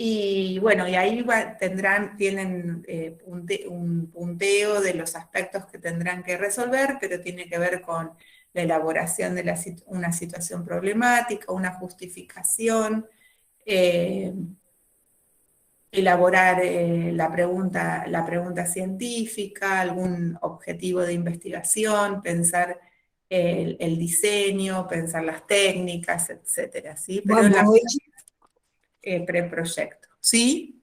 Y bueno, y ahí tienen un punteo de los aspectos que tendrán que resolver, pero tiene que ver con la elaboración de una situación problemática, una justificación, eh, elaborar la pregunta científica, algún objetivo de investigación, pensar el diseño, pensar las técnicas, etcétera, ¿sí? Pero Boa noite. Preproyecto, ¿sí?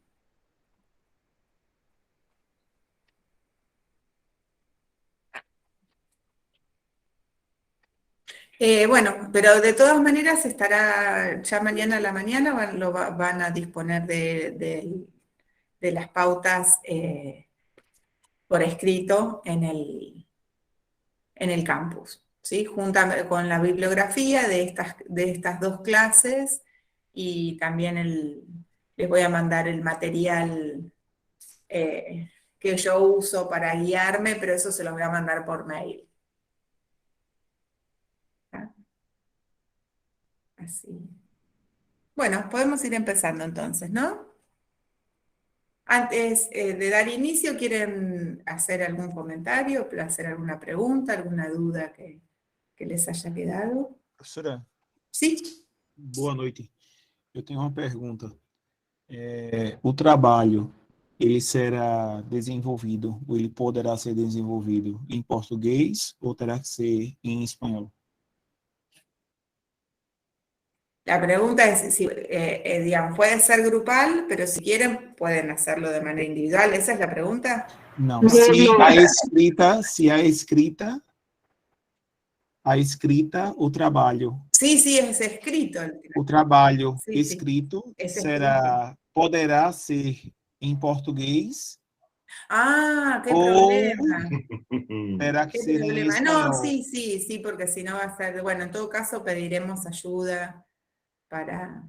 Bueno, pero de todas maneras estará, ya mañana a la mañana van a disponer de las pautas por escrito en el campus, ¿sí? Junto con la bibliografía de estas dos clases y también les voy a mandar el material que yo uso para guiarme, pero eso se los voy a mandar por mail. ¿Ah? Así. Bueno, podemos ir empezando entonces, ¿no? Antes de dar inicio, ¿quieren hacer algún comentario, hacer alguna pregunta, alguna duda que les haya quedado? Professora, Sí. boa noite. Eu tenho uma pergunta. O trabalho, ele será desenvolvido, ou ele poderá ser desenvolvido em português ou terá que ser em espanhol? La pregunta es si, digamos, puede ser grupal, pero si quieren pueden hacerlo de manera individual. ¿Esa es la pregunta? Não, se a escrita, o trabalho. Sí, sí, es escrito. O trabalho Sí, sí, escrito es escrito. poderá ser em português Ah, qué ou problema. terá que Qué ser em problema. No, espanhol? sí, sí, sí, porque si no va a ser, bueno, en todo caso pediremos ayuda para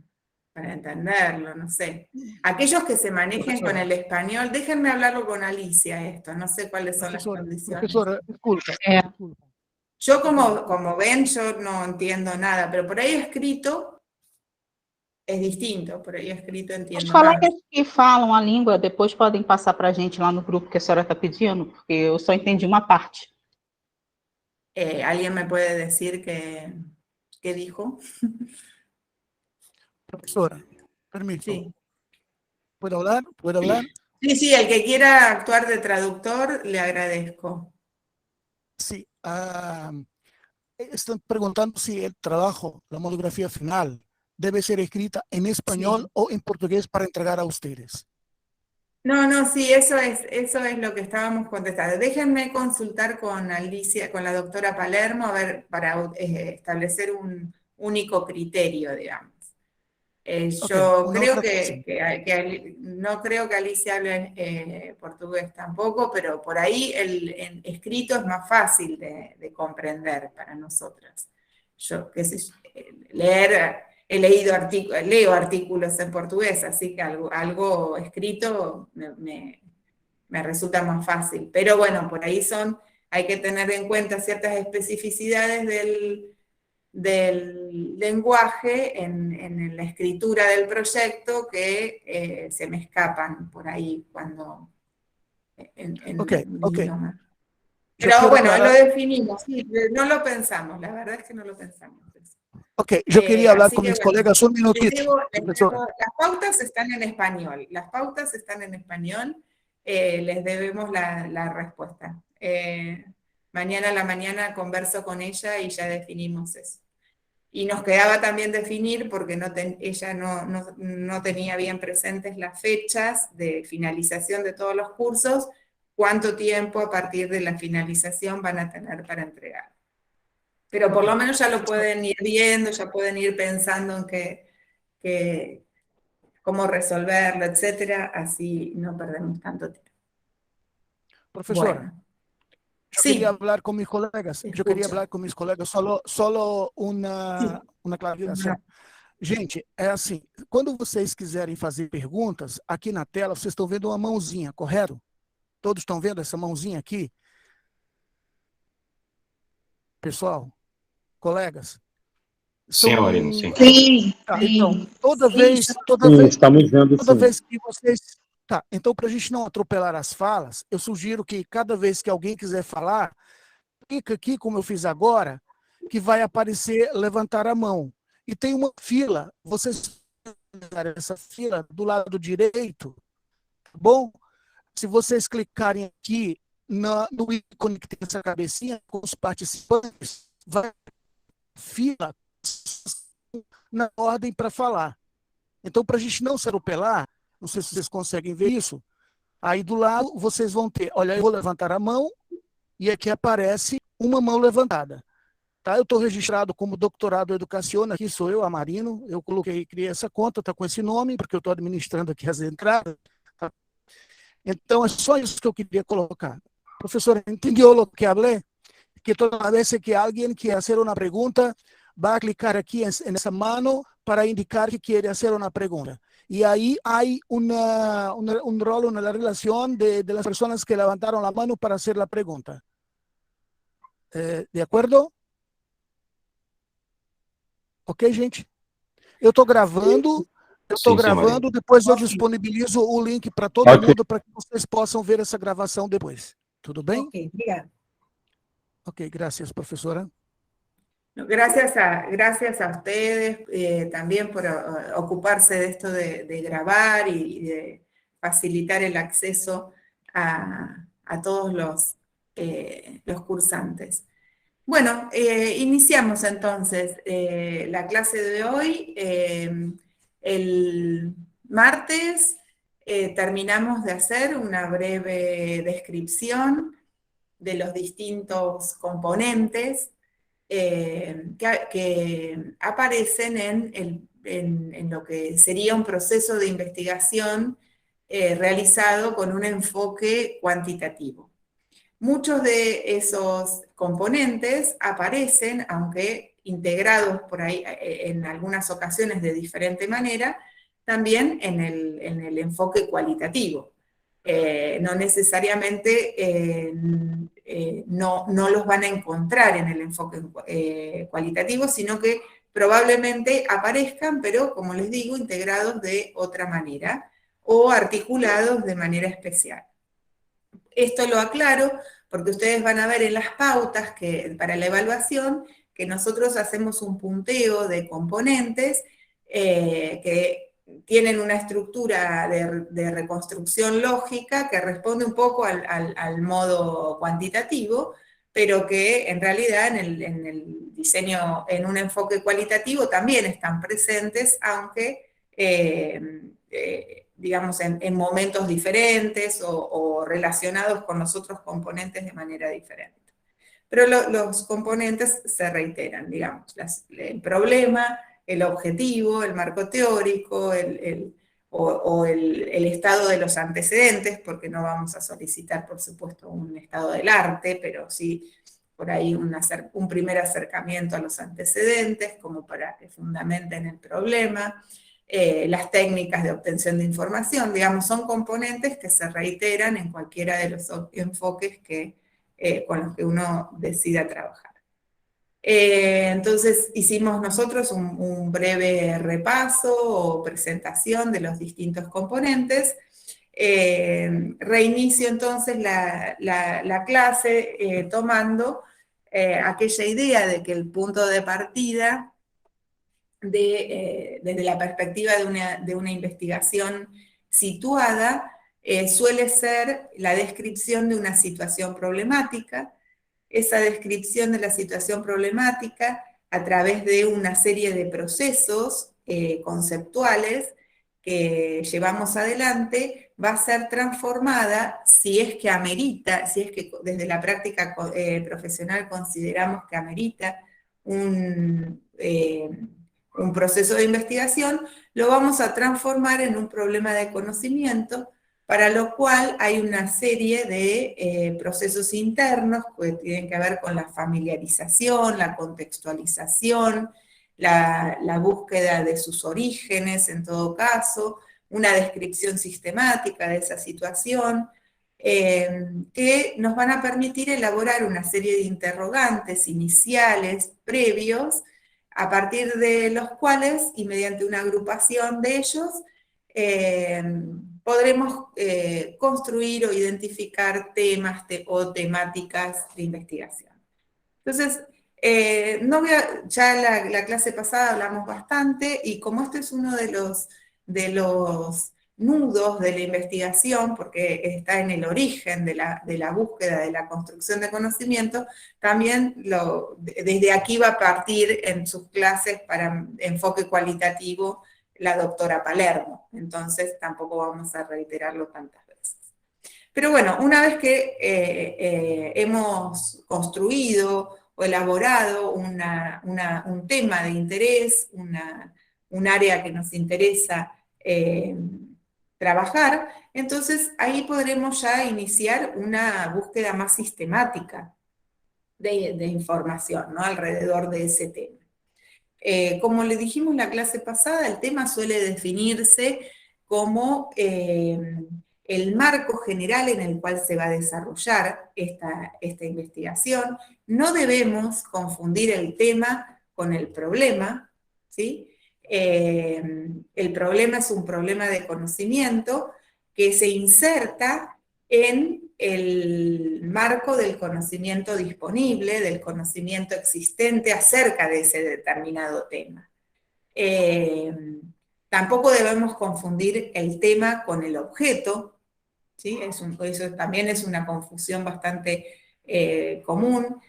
entenderlo, no sé. Aquellos que se manejen con el español, déjenme hablarlo con Alicia esto, no sé cuáles son las condiciones. Professora, desculpa. Yo como ven, yo no entiendo nada, pero por ahí escrito es distinto, por ahí escrito Os entiendo más. colegas que falam a língua depois podem passar para a gente lá no grupo que a senhora está pedindo, porque eu só entendi uma parte. ¿Alguien me puede decir qué dijo? Professora, permito. Sí. ¿Puedo hablar? ¿Puedo hablar? Sí, sí, el que quiera actuar de traductor, le agradezco. Sí. Están preguntando si el trabajo, la monografía final, debe ser escrita en español Sí. o en portugués para entregar a ustedes. No, no, sí, eso es lo que estábamos contestando. Déjenme consultar con Alicia, con la doctora Palermo, a ver, para establecer un único criterio, digamos. Yo creo no creo que Alicia hable portugués tampoco, pero por ahí el escrito es más fácil de comprender para nosotras. Yo, qué sé, leer, leo artículos en portugués, así que algo escrito me resulta más fácil. Pero bueno, por ahí hay que tener en cuenta ciertas especificidades del lenguaje en la escritura del proyecto que se me escapan por ahí cuando en Ok. idioma. Yo Pero quiero bueno, aclarar. lo definimos, sí, no lo pensamos, la verdad es que no lo pensamos. Ok, yo quería hablar Así con que mis bueno, colegas un minutito. las pautas están en español, les debemos la respuesta. Mañana a la mañana converso con ella y ya definimos eso. Y nos quedaba también definir, porque ella no tenía bien presentes las fechas de finalización de todos los cursos, cuánto tiempo a partir de la finalización van a tener para entregar. Pero por lo menos ya lo pueden ir viendo, ya pueden ir pensando en cómo resolverlo, etcétera, así no perdemos tanto tiempo. Profesora, Bueno. yo quería Sí. hablar con mis colegas. Escucho. Yo queria falar com meus colegas solo uma clarificação. Gente, é assim, quando vocês quiserem fazer perguntas, aqui na tela vocês estão vendo uma mãozinha, correto? Todos estão vendo essa mãozinha aqui? Pessoal, colegas, São... Sim, Aurino, sim. Sim, Tá, sim. então, toda Sim, vez, Sim, estamos vendo toda sim. vez que vocês... Tá, então para a gente não atropelar as falas, eu sugiro que cada vez que alguém quiser falar, clica aqui, como eu fiz agora, que vai aparecer levantar a mão. E tem uma fila, vocês essa fila do lado direito, tá bom? Se vocês clicarem aqui no ícone que tem essa cabecinha com os participantes, vai fila na ordem para falar. Então, para a gente não se atropelar, não sei se vocês conseguem ver isso, aí do lado vocês vão ter, olha, eu vou levantar a mão e aqui aparece uma mão levantada. Tá? Eu estou registrado como doutorado em educação, aqui sou eu, Amarino, eu criei essa conta, está com esse nome, porque eu estou administrando aqui as entradas. Tá? Então, é só isso que eu queria colocar. Professor, entendeu o que falei? Que toda vez que alguém quer fazer uma pergunta, vai clicar aqui nessa mano para indicar que quer fazer uma pergunta. Y ahí hay un rol, una relación de las personas que levantaron la mano para hacer la pregunta. ¿De acuerdo? Ok, gente? Eu estou gravando, depois eu disponibilizo o link para todo mundo para que vocês possam ver essa gravação depois. Tudo bem? Ok, obrigada. Ok, gracias, profesora. Gracias a ustedes también por ocuparse de esto de grabar y de facilitar el acceso a todos los cursantes. Bueno, iniciamos entonces la clase de hoy. El martes terminamos de hacer una breve descripción de los distintos componentes que aparecen en lo que sería un proceso de investigación realizado con un enfoque cuantitativo. Muchos de esos componentes aparecen, aunque integrados por ahí en algunas ocasiones de diferente manera, también en el enfoque cualitativo. No necesariamente no los van a encontrar en el enfoque cualitativo, sino que probablemente aparezcan, pero como les digo, integrados de otra manera o articulados de manera especial. Esto lo aclaro porque ustedes van a ver en las pautas para la evaluación que nosotros hacemos un punteo de componentes que tienen una estructura de reconstrucción lógica que responde un poco al modo cuantitativo, pero que en realidad en el diseño, en un enfoque cualitativo también están presentes, aunque digamos en momentos diferentes o relacionados con los otros componentes de manera diferente. Pero los componentes se reiteran, digamos, el problema, el objetivo, el marco teórico, el estado de los antecedentes, porque no vamos a solicitar, por supuesto, un estado del arte, pero sí por ahí un primer acercamiento a los antecedentes, como para que fundamenten el problema, las técnicas de obtención de información, digamos, son componentes que se reiteran en cualquiera de los enfoques con los que uno decida trabajar. Entonces hicimos nosotros un breve repaso o presentación de los distintos componentes. Reinicio entonces la clase tomando aquella idea de que el punto de partida desde la perspectiva de una investigación situada suele ser la descripción de una situación problemática. Esa descripción de la situación problemática a través de una serie de procesos conceptuales que llevamos adelante va a ser transformada si es que amerita, si es que desde la práctica profesional consideramos que amerita un proceso de investigación, lo vamos a transformar en un problema de conocimiento, para lo cual hay una serie de procesos internos que tienen que ver con la familiarización, la contextualización, la búsqueda de sus orígenes en todo caso, una descripción sistemática de esa situación, que nos van a permitir elaborar una serie de interrogantes iniciales, previos, a partir de los cuales, y mediante una agrupación de ellos, podremos construir o identificar temas o temáticas de investigación. Entonces, ya la clase pasada hablamos bastante, y como este es uno de los nudos de la investigación, porque está en el origen de la búsqueda, de la construcción de conocimiento, también desde aquí va a partir en sus clases para enfoque cualitativo la doctora Palermo. Entonces tampoco vamos a reiterarlo tantas veces. Pero bueno, una vez que hemos construido o elaborado un tema de interés, un área que nos interesa trabajar, entonces ahí podremos ya iniciar una búsqueda más sistemática de información, ¿no?, alrededor de ese tema. Como le dijimos la clase pasada, el tema suele definirse como el marco general en el cual se va a desarrollar esta investigación. No debemos confundir el tema con el problema, ¿sí? El problema es un problema de conocimiento que se inserta en el marco del conocimiento disponible, del conocimiento existente acerca de ese determinado tema. Tampoco debemos confundir el tema con el objeto, ¿sí? Eso también es una confusión bastante común.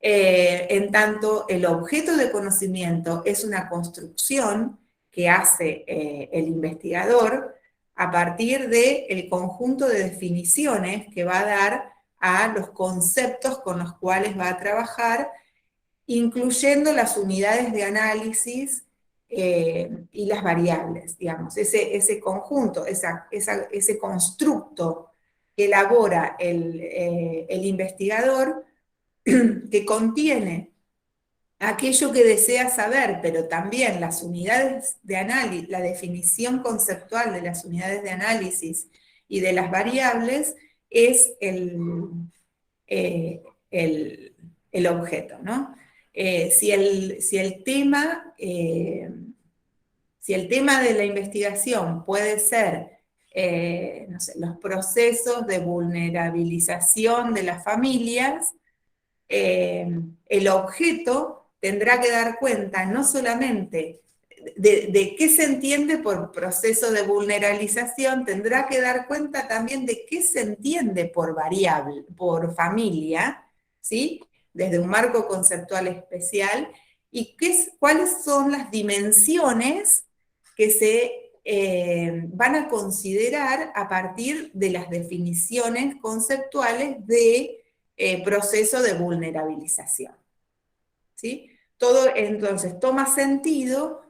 En tanto, el objeto de conocimiento es una construcción que hace el investigador a partir del conjunto de definiciones que va a dar a los conceptos con los cuales va a trabajar, incluyendo las unidades de análisis y las variables, digamos. Ese conjunto, ese constructo que elabora el investigador, que contiene aquello que desea saber, pero también las unidades de análisis, la definición conceptual de las unidades de análisis y de las variables, es el objeto, ¿no? Si el tema de la investigación puede ser, no sé, los procesos de vulnerabilización de las familias, el objeto tendrá que dar cuenta no solamente de qué se entiende por proceso de vulnerabilización, tendrá que dar cuenta también de qué se entiende por variable, por familia, ¿sí?, desde un marco conceptual especial, y cuáles son las dimensiones que se van a considerar a partir de las definiciones conceptuales de proceso de vulnerabilización, ¿sí? Todo entonces toma sentido,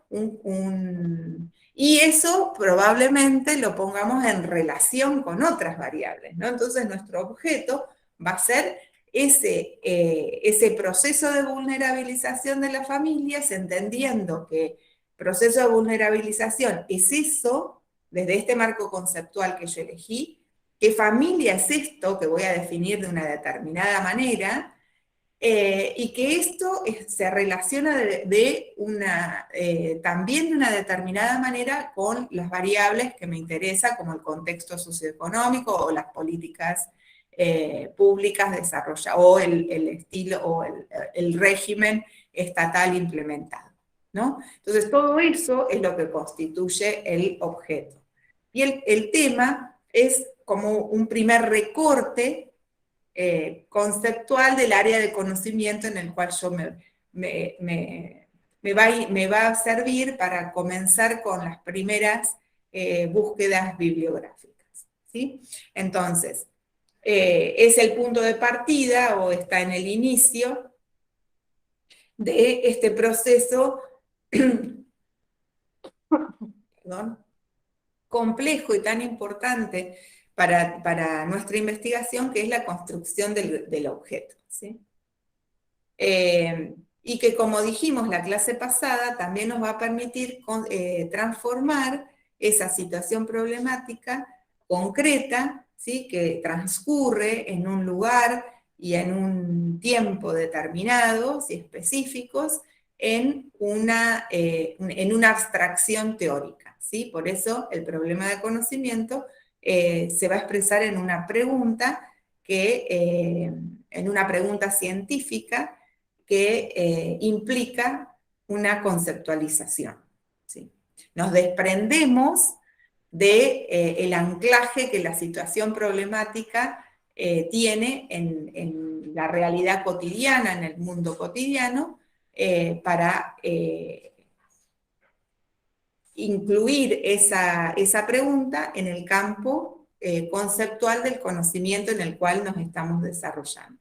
y eso probablemente lo pongamos en relación con otras variables, ¿no? Entonces nuestro objeto va a ser ese proceso de vulnerabilización de las familias, entendiendo que proceso de vulnerabilización es eso, desde este marco conceptual que yo elegí, qué familia es esto que voy a definir de una determinada manera, y que esto se relaciona también de una determinada manera con las variables que me interesan, como el contexto socioeconómico o las políticas públicas desarrolladas, o el estilo o el régimen estatal implementado, ¿no? Entonces todo eso es lo que constituye el objeto. Y el tema es como un primer recorte conceptual del área de conocimiento en el cual yo me va a servir para comenzar con las primeras búsquedas bibliográficas, ¿sí? Entonces, es el punto de partida o está en el inicio de este proceso complejo y tan importante para nuestra investigación, que es la construcción del objeto, ¿sí? Y que, como dijimos la clase pasada, también nos va a permitir transformar esa situación problemática concreta, ¿sí?, que transcurre en un lugar y en un tiempo determinados y específicos, en una abstracción teórica, ¿sí? Por eso el problema de conocimiento se va a expresar en una pregunta en una pregunta científica que implica una conceptualización, ¿sí? Nos desprendemos del anclaje que la situación problemática tiene en la realidad cotidiana, en el mundo cotidiano, para incluir esa pregunta en el campo conceptual del conocimiento en el cual nos estamos desarrollando.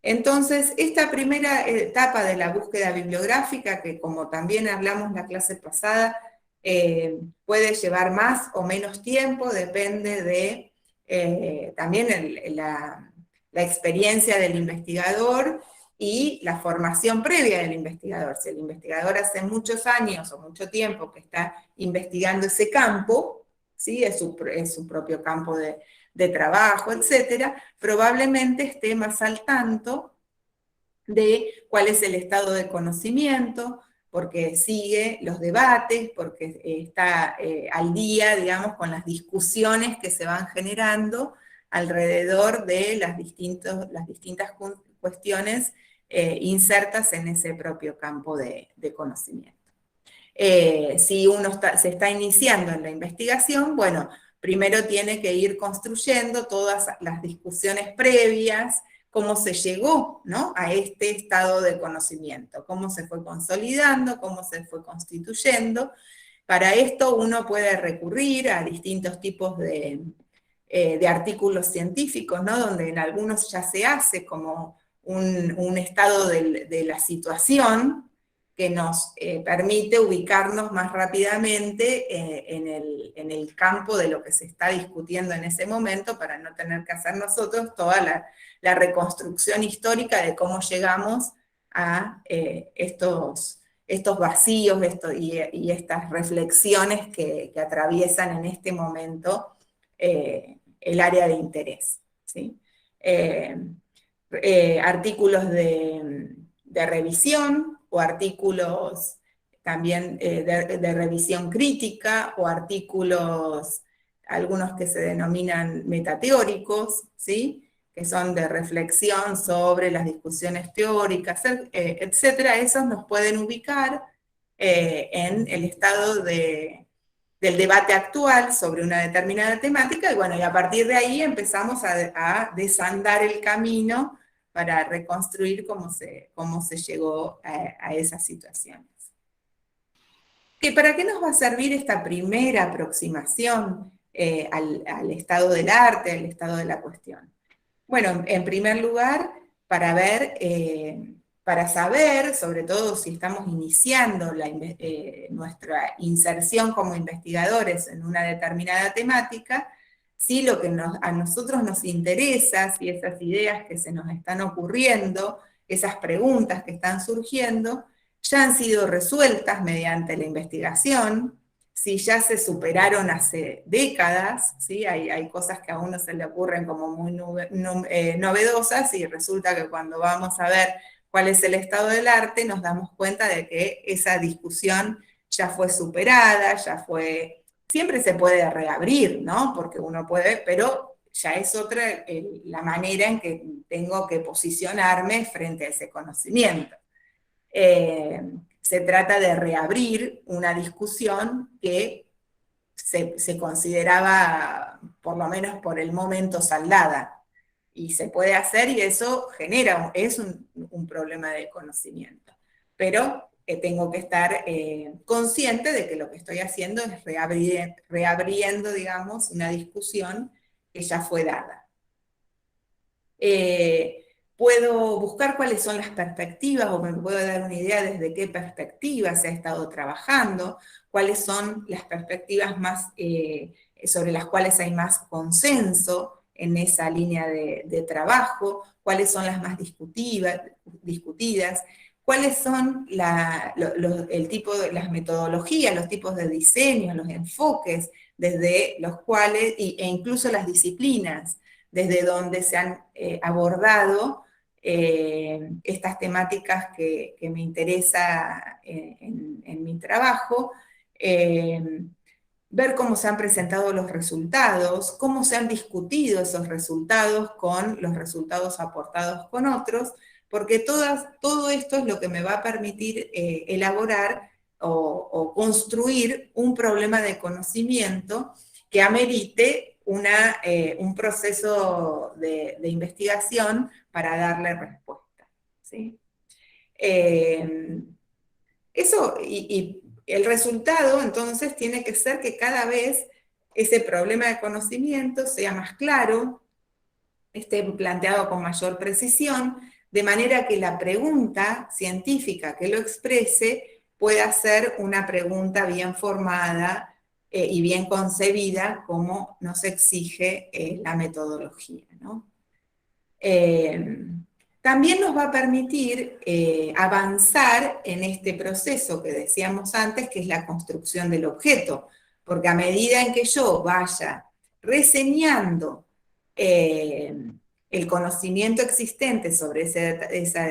Entonces, esta primera etapa de la búsqueda bibliográfica, que como también hablamos la clase pasada, puede llevar más o menos tiempo, depende de también la experiencia del investigador y la formación previa del investigador. Si el investigador hace muchos años o mucho tiempo que está investigando ese campo, ¿sí? es su propio campo de trabajo, etcétera, probablemente esté más al tanto de cuál es el estado de conocimiento, porque sigue los debates, porque está al día, digamos, con las discusiones que se van generando alrededor de las distintas cuestiones insertas en ese propio campo de conocimiento. Si uno se está iniciando en la investigación, bueno, primero tiene que ir construyendo todas las discusiones previas, cómo se llegó, ¿no?, a este estado de conocimiento, cómo se fue consolidando, cómo se fue constituyendo. Para esto uno puede recurrir a distintos tipos de artículos científicos, ¿no?, donde en algunos ya se hace como un estado de la situación que nos permite ubicarnos más rápidamente en el campo de lo que se está discutiendo en ese momento, para no tener que hacer nosotros toda la reconstrucción histórica de cómo llegamos a estos vacíos y estas reflexiones que atraviesan en este momento el área de interés, ¿sí? Artículos de revisión, o artículos también de revisión crítica, o artículos, algunos que se denominan metateóricos, ¿sí?, que son de reflexión sobre las discusiones teóricas, etcétera. Esos nos pueden ubicar en el estado del debate actual sobre una determinada temática, y bueno, y a partir de ahí empezamos a desandar el camino para reconstruir cómo se llegó a esas situaciones. ¿Para qué nos va a servir esta primera aproximación al estado del arte, al estado de la cuestión? Bueno, en primer lugar, para saber, sobre todo si estamos iniciando nuestra inserción como investigadores en una determinada temática, si lo que a nosotros nos interesa, si esas ideas que se nos están ocurriendo, esas preguntas que están surgiendo, ya han sido resueltas mediante la investigación, si ya se superaron hace décadas, ¿sí? Hay cosas que a uno se le ocurren como muy novedosas, y resulta que cuando vamos a ver cuál es el estado del arte, nos damos cuenta de que esa discusión ya fue superada, siempre se puede reabrir, ¿no? Porque uno puede, pero ya es otra la manera en que tengo que posicionarme frente a ese conocimiento. Se trata de reabrir una discusión que se consideraba, por lo menos por el momento, saldada. Y se puede hacer, y eso es un problema de conocimiento. Pero tengo que estar consciente de que lo que estoy haciendo es reabriendo, digamos, una discusión que ya fue dada. Puedo buscar cuáles son las perspectivas, o me puedo dar una idea desde qué perspectiva se ha estado trabajando, cuáles son las perspectivas más, sobre las cuales hay más consenso en esa línea de trabajo, cuáles son las más discutidas, cuáles son el tipo de las metodologías, los tipos de diseño, los enfoques desde los cuales, e incluso las disciplinas, desde donde se han abordado estas temáticas que me interesa en mi trabajo, ver cómo se han presentado los resultados, cómo se han discutido esos resultados con los resultados aportados con otros, porque todo esto es lo que me va a permitir elaborar o construir un problema de conocimiento que amerite un proceso de investigación para darle respuesta, ¿sí? Eso, y el resultado, entonces, tiene que ser que cada vez ese problema de conocimiento sea más claro, esté planteado con mayor precisión, de manera que la pregunta científica que lo exprese pueda ser una pregunta bien formada y bien concebida, como nos exige la metodología, ¿no? También nos va a permitir avanzar en este proceso que decíamos antes, que es la construcción del objeto, porque a medida en que yo vaya reseñando el conocimiento existente sobre ese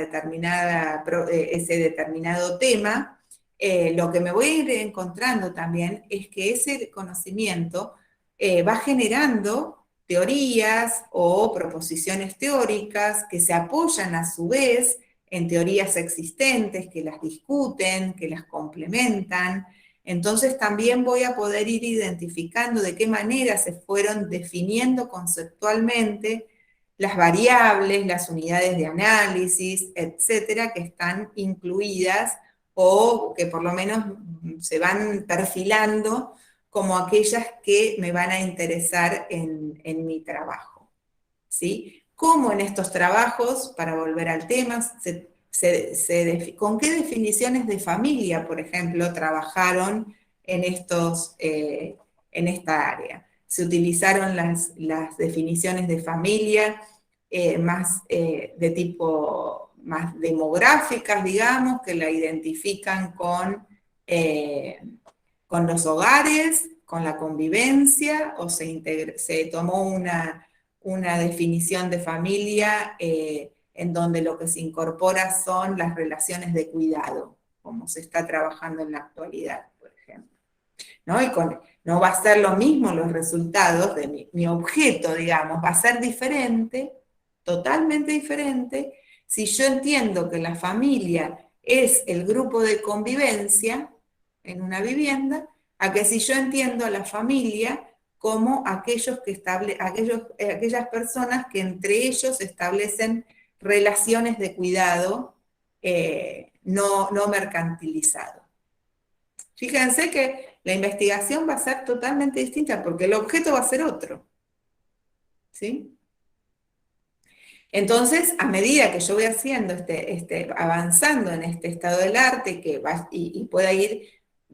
determinado tema, lo que me voy a ir encontrando también es que ese conocimiento va generando teorías o proposiciones teóricas que se apoyan a su vez en teorías existentes, que las discuten, que las complementan. Entonces también voy a poder ir identificando de qué manera se fueron definiendo conceptualmente las variables, las unidades de análisis, etcétera, que están incluidas o que por lo menos se van perfilando como aquellas que me van a interesar en mi trabajo, ¿sí? ¿Cómo en estos trabajos, para volver al tema, con qué definiciones de familia, por ejemplo, trabajaron en esta área? Se utilizaron las definiciones de familia más de tipo más demográficas, digamos, que la identifican con los hogares, con la convivencia, o se tomó una definición de familia en donde lo que se incorpora son las relaciones de cuidado, como se está trabajando en la actualidad, por ejemplo, ¿no? Y no va a ser lo mismo los resultados de mi objeto, digamos, va a ser diferente, totalmente diferente, si yo entiendo que la familia es el grupo de convivencia en una vivienda, a que si yo entiendo a la familia como aquellas personas que entre ellos establecen relaciones de cuidado no mercantilizado. Fíjense que la investigación va a ser totalmente distinta porque el objeto va a ser otro, ¿sí? Entonces, a medida que yo voy haciendo avanzando en este estado del arte y pueda ir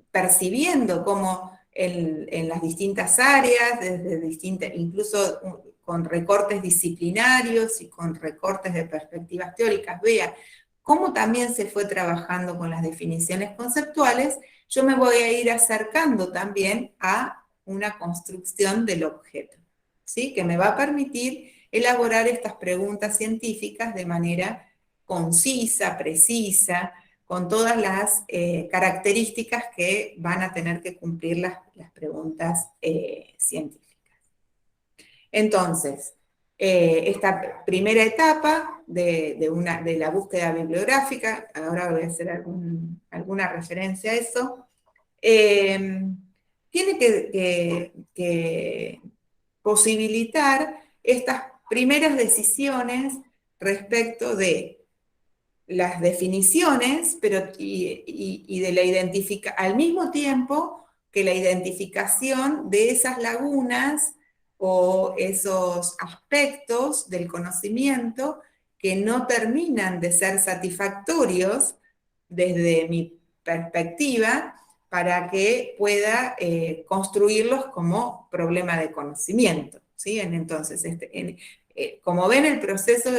percibiendo cómo en las distintas áreas, incluso con recortes disciplinarios y con recortes de perspectivas teóricas, vea cómo también se fue trabajando con las definiciones conceptuales, yo me voy a ir acercando también a una construcción del objeto, ¿sí? Que me va a permitir elaborar estas preguntas científicas de manera concisa, precisa, con todas las características que van a tener que cumplir las preguntas científicas. Entonces, esta primera etapa de la búsqueda bibliográfica, ahora voy a hacer alguna referencia a eso, tiene que posibilitar estas primeras decisiones respecto de las definiciones, y de la identificación, al mismo tiempo que la identificación de esas lagunas o esos aspectos del conocimiento que no terminan de ser satisfactorios desde mi perspectiva para que pueda construirlos como problema de conocimiento, ¿sí? Entonces, como ven, el proceso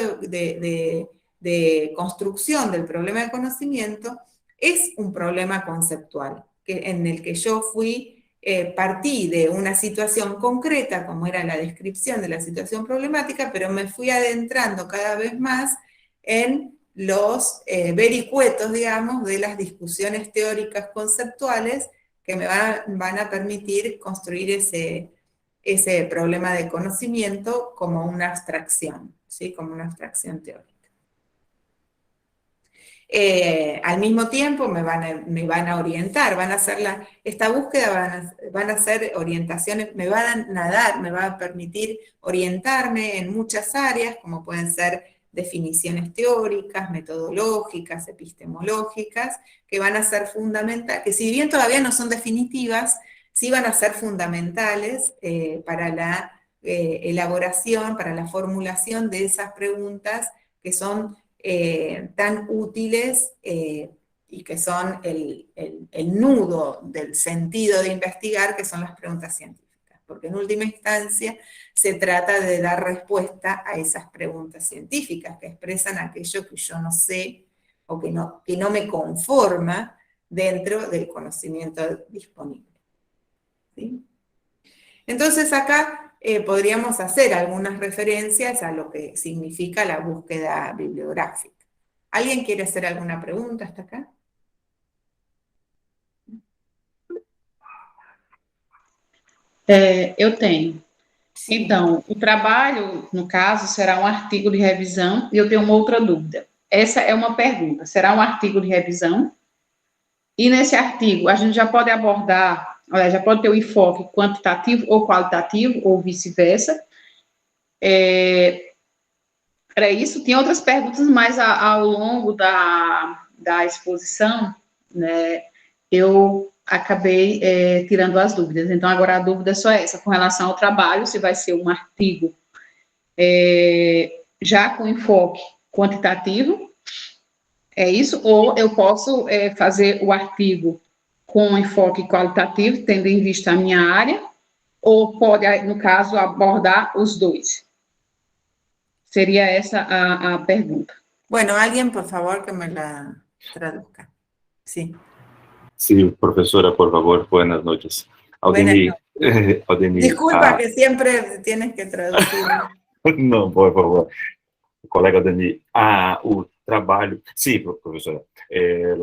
de construcción del problema de conocimiento es un problema conceptual, en el que yo partí de una situación concreta, como era la descripción de la situación problemática, pero me fui adentrando cada vez más en los vericuetos, digamos, de las discusiones teóricas conceptuales que me van a permitir construir ese problema de conocimiento como una abstracción, ¿sí? Como una abstracción teórica. Al mismo tiempo me van a orientar, van a hacer esta búsqueda, van a hacer orientaciones, me van a dar, me va a permitir orientarme en muchas áreas, como pueden ser definiciones teóricas, metodológicas, epistemológicas, que van a ser fundamentales, que si bien todavía no son definitivas, sí van a ser fundamentales para la elaboración, para la formulación de esas preguntas que son tan útiles y que son el nudo del sentido de investigar, que son las preguntas científicas. Porque en última instancia se trata de dar respuesta a esas preguntas científicas que expresan aquello que yo no sé o que no me conforma dentro del conocimiento disponible. ¿Sí? Entonces acá podríamos hacer algunas referencias a lo que significa la búsqueda bibliográfica. ¿Alguien quiere hacer alguna pregunta hasta acá? Eu tenho. Sim. Então, o trabalho, no caso, será um artigo de revisão, e eu tenho uma outra dúvida. Essa é uma pergunta, será um artigo de revisão? E nesse artigo, a gente já pode abordar, já pode ter o enfoque quantitativo ou qualitativo, ou vice-versa. Era isso. Tem outras perguntas, mas ao longo da exposição, né, eu acabei tirando as dúvidas. Então, agora a dúvida é só essa, com relação ao trabalho, se vai ser um artigo já com enfoque quantitativo, é isso? Ou eu posso fazer o artigo com enfoque qualitativo, tendo em vista a minha área, ou pode, no caso, abordar os dois? Sería esa a pregunta. Bueno, alguien, por favor, que me la traduzca. Sí. Sí, profesora, por favor, buenas noches. Aldemir, disculpa que siempre tienes que traducir. Não, por favor. Colega Aldemir, o trabalho... Sim, professora.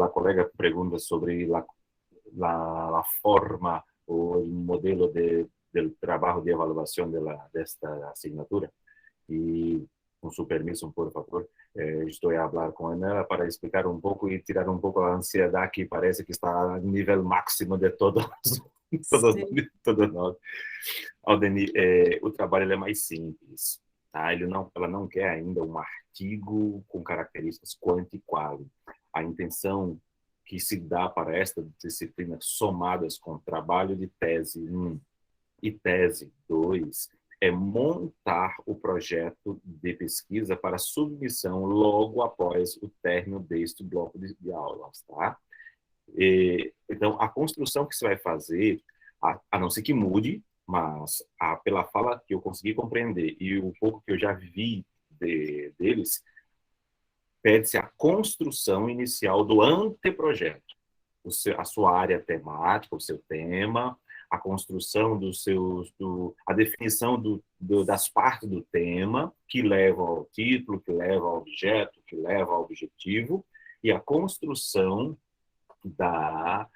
A colega pergunta sobre a forma, o modelo do trabalho de avaliação desta assinatura. E, com seu permisso, por favor, estou a falar com ela para explicar um pouco e tirar um pouco a ansiedade que parece que está a nível máximo de todos nós. Aldemir, o trabalho é mais simples, tá? Ela não quer ainda um artigo com características quanti e quali. A intenção que se dá para esta disciplina, somadas com trabalho de tese 1 e tese 2, é montar o projeto de pesquisa para submissão logo após o término deste bloco de aulas, tá? Então, a construção que você vai fazer, a não ser que mude, mas pela fala que eu consegui compreender e o pouco que eu já vi deles, pede-se a construção inicial do anteprojeto, a sua área temática, o seu tema, a construção a definição das partes do tema, que leva ao título, que leva ao objeto, que leva ao objetivo, e a construção da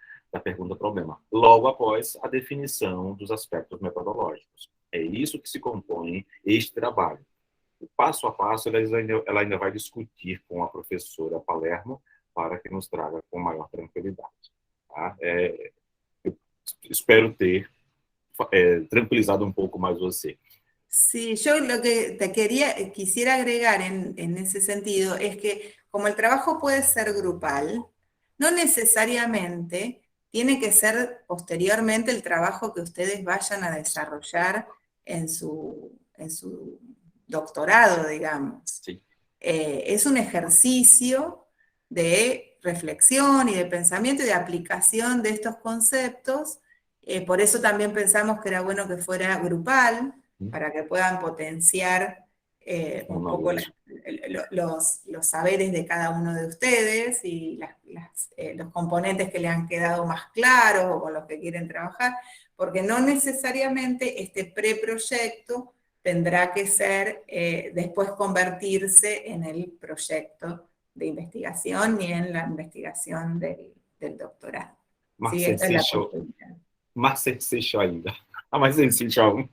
pergunta-problema, logo após a definição dos aspectos metodológicos. É isso que se compõe este trabalho. O passo a passo, ela ainda vai discutir com a professora Palermo para que nos traga com maior tranquilidade. Tá? Espero ter tranquilizado un poco más você. Sí, yo lo que quisiera agregar en ese sentido es que como el trabajo puede ser grupal, no necesariamente tiene que ser posteriormente el trabajo que ustedes vayan a desarrollar en su doctorado, digamos. Sí. Es un ejercicio de reflexión y de pensamiento y de aplicación de estos conceptos. Por eso también pensamos que era bueno que fuera grupal, para que puedan potenciar un poco los saberes de cada uno de ustedes y los componentes que le han quedado más claros o con los que quieren trabajar, porque no necesariamente este preproyecto tendrá que ser después convertirse en el proyecto de investigación y en la investigación del doctorado. Más Sí, esta es la sencillo, posibilidad. más sencillo ainda. Más sencillo aún.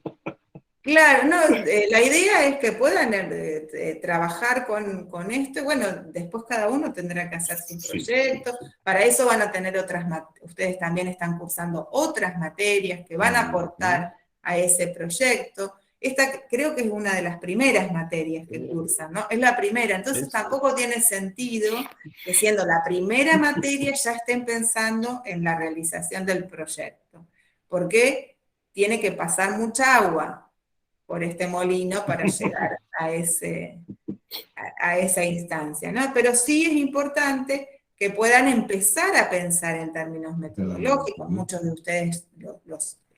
Claro, no, la idea es que puedan trabajar con esto. Bueno, después cada uno tendrá que hacer su proyecto. Para eso van a tener ustedes también están cursando otras materias que van a aportar a ese proyecto. Esta creo que es una de las primeras materias que cursan, ¿no? Es la primera, entonces tampoco tiene sentido que siendo la primera materia ya estén pensando en la realización del proyecto, porque tiene que pasar mucha agua por este molino para llegar a esa instancia, ¿no? Pero sí es importante que puedan empezar a pensar en términos metodológicos. Muchos de ustedes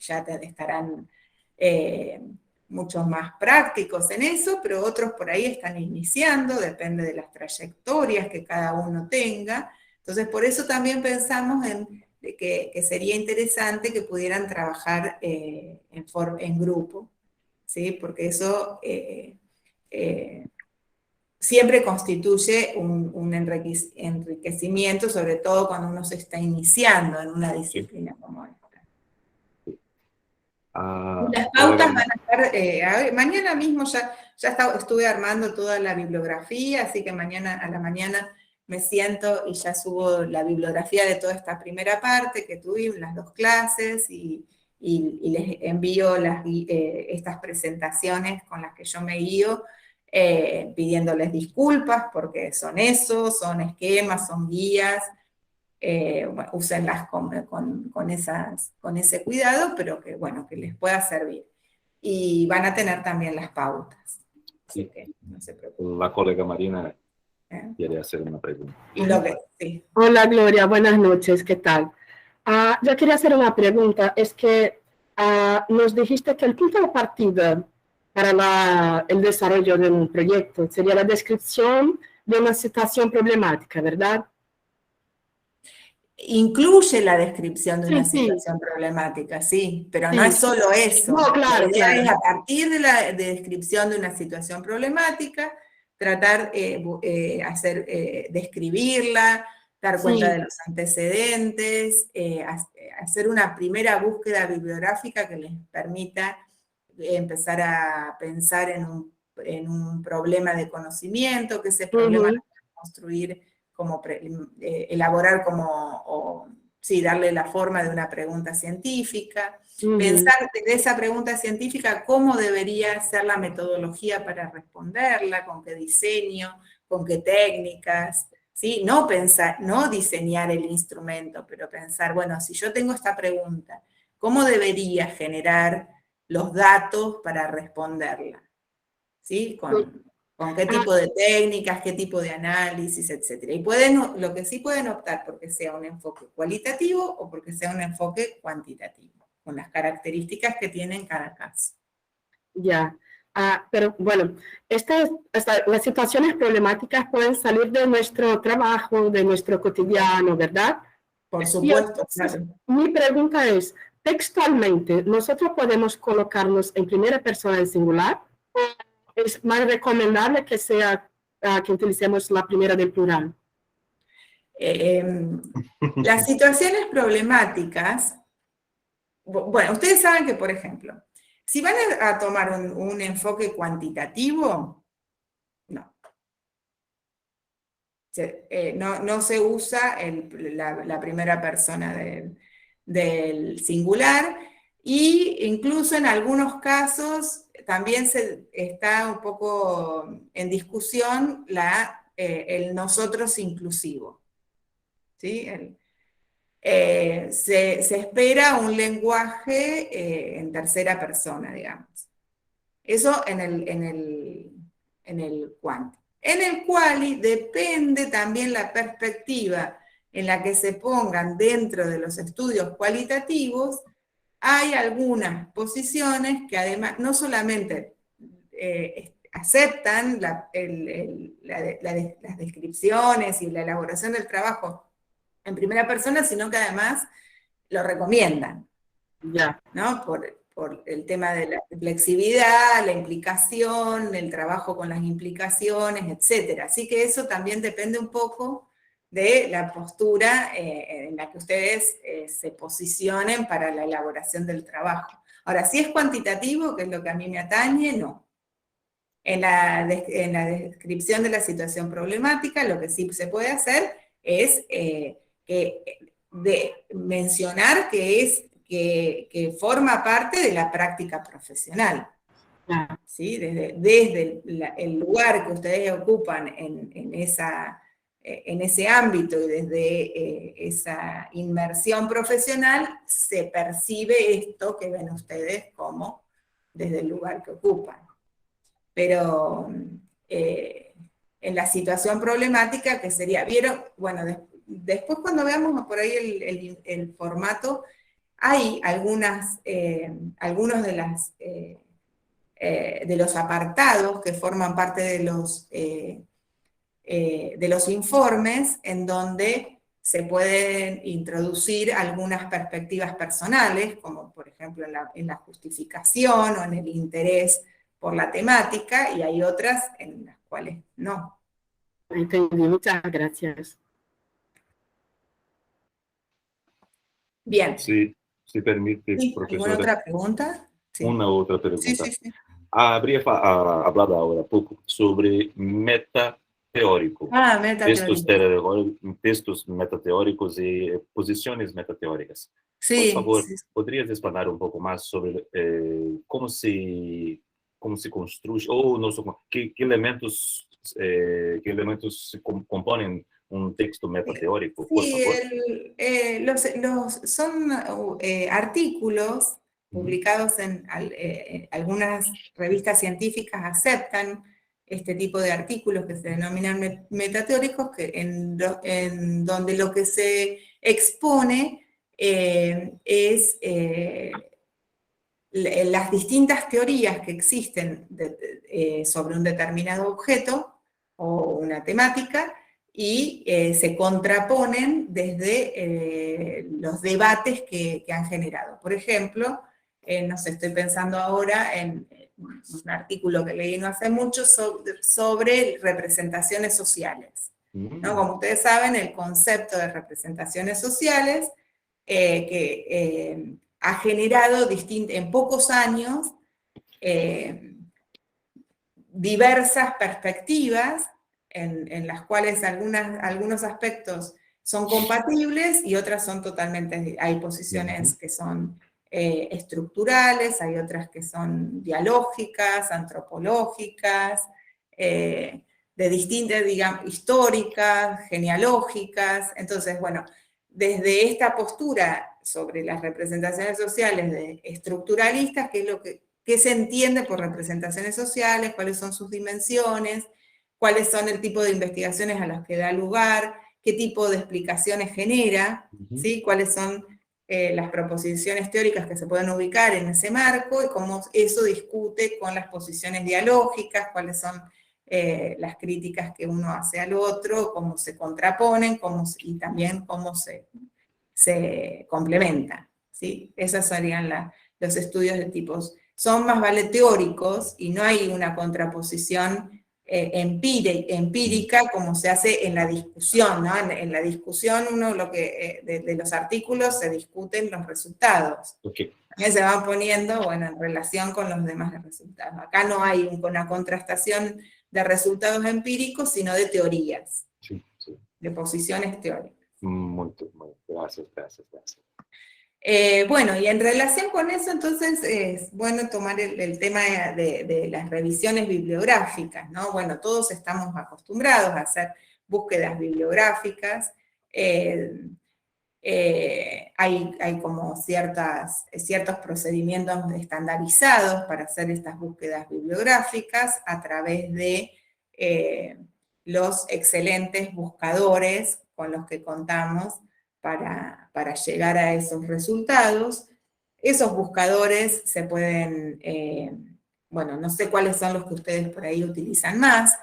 ya estarán muchos más prácticos en eso, pero otros por ahí están iniciando, depende de las trayectorias que cada uno tenga. Entonces, por eso también pensamos que sería interesante que pudieran trabajar en grupo, ¿sí? Porque eso siempre constituye un enriquecimiento, sobre todo cuando uno se está iniciando en una disciplina como esta. Las pautas van a estar, mañana mismo ya estuve armando toda la bibliografía, así que a la mañana me siento y ya subo la bibliografía de toda esta primera parte que tuvimos, las 2 clases, y les envío estas presentaciones con las que yo me guío, pidiéndoles disculpas porque son esquemas, son guías, úsenlas con ese cuidado, pero que, bueno, que les pueda servir. Y van a tener también las pautas. Así que no se preocupen. La colega Marina quiere hacer una pregunta. Sí. Hola Gloria, buenas noches, ¿qué tal? Yo quería hacer una pregunta, es que nos dijiste que el punto de partida para el desarrollo de un proyecto sería la descripción de una situación problemática, ¿verdad? Incluye la descripción de una situación problemática, sí, pero no es solo eso. No, claro, La idea es, claro. a partir de la descripción de una situación problemática, tratar describirla, dar cuenta de los antecedentes, hacer una primera búsqueda bibliográfica que les permita empezar a pensar en un problema de conocimiento, que ese problema lo pueda construir elaborar darle la forma de una pregunta científica, pensar de esa pregunta científica cómo debería ser la metodología para responderla, con qué diseño, con qué técnicas, ¿sí? No diseñar el instrumento, pero pensar, bueno, si yo tengo esta pregunta, ¿cómo debería generar los datos para responderla? ¿Sí? Con qué tipo de técnicas, qué tipo de análisis, etc. Y lo que sí pueden optar porque sea un enfoque cualitativo o porque sea un enfoque cuantitativo, con las características que tiene cada caso. Ya, pero bueno, las situaciones problemáticas pueden salir de nuestro trabajo, de nuestro cotidiano, ¿verdad? Por supuesto, claro. Mi pregunta es, textualmente, ¿nosotros podemos colocarnos en primera persona en singular? ¿Es más recomendable que que utilicemos la primera del plural? Las situaciones problemáticas, bueno, ustedes saben que, por ejemplo, si van a tomar un enfoque cuantitativo, no. No se usa la primera persona del singular, y incluso en algunos casos también está un poco en discusión el nosotros inclusivo. ¿Sí? Se espera un lenguaje en tercera persona, digamos. Eso en el cuanti. En el quali depende también la perspectiva en la que se pongan dentro de los estudios cualitativos. Hay algunas posiciones que además no solamente aceptan las descripciones y la elaboración del trabajo en primera persona, sino que además lo recomiendan. Ya. ¿No? por el tema de la flexibilidad, la implicación, el trabajo con las implicaciones, etc. Así que eso también depende un poco de la postura en la que ustedes se posicionen para la elaboración del trabajo. Ahora, si es cuantitativo, que es lo que a mí me atañe, no. En la descripción de la situación problemática, lo que sí se puede hacer es mencionar que forma parte de la práctica profesional. ¿Sí? Desde el lugar que ustedes ocupan en ese ámbito y desde esa inmersión profesional, se percibe esto que ven ustedes como desde el lugar que ocupan. Pero en la situación problemática, que sería, ¿vieron? Bueno, después cuando veamos por ahí el formato, hay algunos de los apartados que forman parte de los informes, en donde se pueden introducir algunas perspectivas personales, como por ejemplo en la justificación o en el interés por la temática, y hay otras en las cuales no. Entendí, muchas gracias. Bien. Sí, si permite, ¿Sí? profesora. ¿Alguna otra pregunta? Sí. Una otra pregunta. Sí. Habría hablado ahora poco sobre meta teórico. Meta teórico. Textos metateóricos y posiciones metateóricas. Sí, Por favor, sí. ¿podrías explanar un poco más sobre cómo se construye, o no sé, qué elementos componen un texto metateórico, por favor? Son artículos publicados en algunas revistas científicas, aceptan este tipo de artículos que se denominan metateóricos, en donde lo que se expone es las distintas teorías que existen sobre un determinado objeto o una temática, y se contraponen desde los debates que han generado. Por ejemplo, no sé, estoy pensando ahora en un artículo que leí no hace mucho sobre representaciones sociales, ¿no? Como ustedes saben, el concepto de representaciones sociales ha generado en pocos años diversas perspectivas en las cuales algunos aspectos son compatibles y otras son totalmente, hay posiciones que son estructurales, hay otras que son dialógicas, antropológicas, de distintas, digamos, históricas, genealógicas. Entonces, bueno, desde esta postura sobre las representaciones sociales estructuralistas, ¿qué se entiende por representaciones sociales? ¿Cuáles son sus dimensiones? ¿Cuáles son el tipo de investigaciones a las que da lugar? ¿Qué tipo de explicaciones genera? ¿Sí? ¿Cuáles son las proposiciones teóricas que se pueden ubicar en ese marco? Y cómo eso discute con las posiciones dialógicas, cuáles son las críticas que uno hace al otro, cómo se contraponen, y también cómo se complementan, ¿sí? Esos serían los estudios de tipos. Son más vale teóricos y no hay una contraposición empírica como se hace en la discusión, ¿no? En la discusión de los artículos se discuten los resultados. Okay. Se van poniendo, bueno, en relación con los demás resultados. Acá no hay una contrastación de resultados empíricos, sino de teorías, sí. de posiciones teóricas. Muy, gracias. Bueno, y en relación con eso, entonces, es bueno tomar el tema de las revisiones bibliográficas, ¿no? Bueno, todos estamos acostumbrados a hacer búsquedas bibliográficas. Hay como ciertos procedimientos estandarizados para hacer estas búsquedas bibliográficas a través de los excelentes buscadores con los que contamos para llegar a esos resultados. Esos buscadores se pueden, bueno, no sé cuáles son los que ustedes por ahí utilizan más,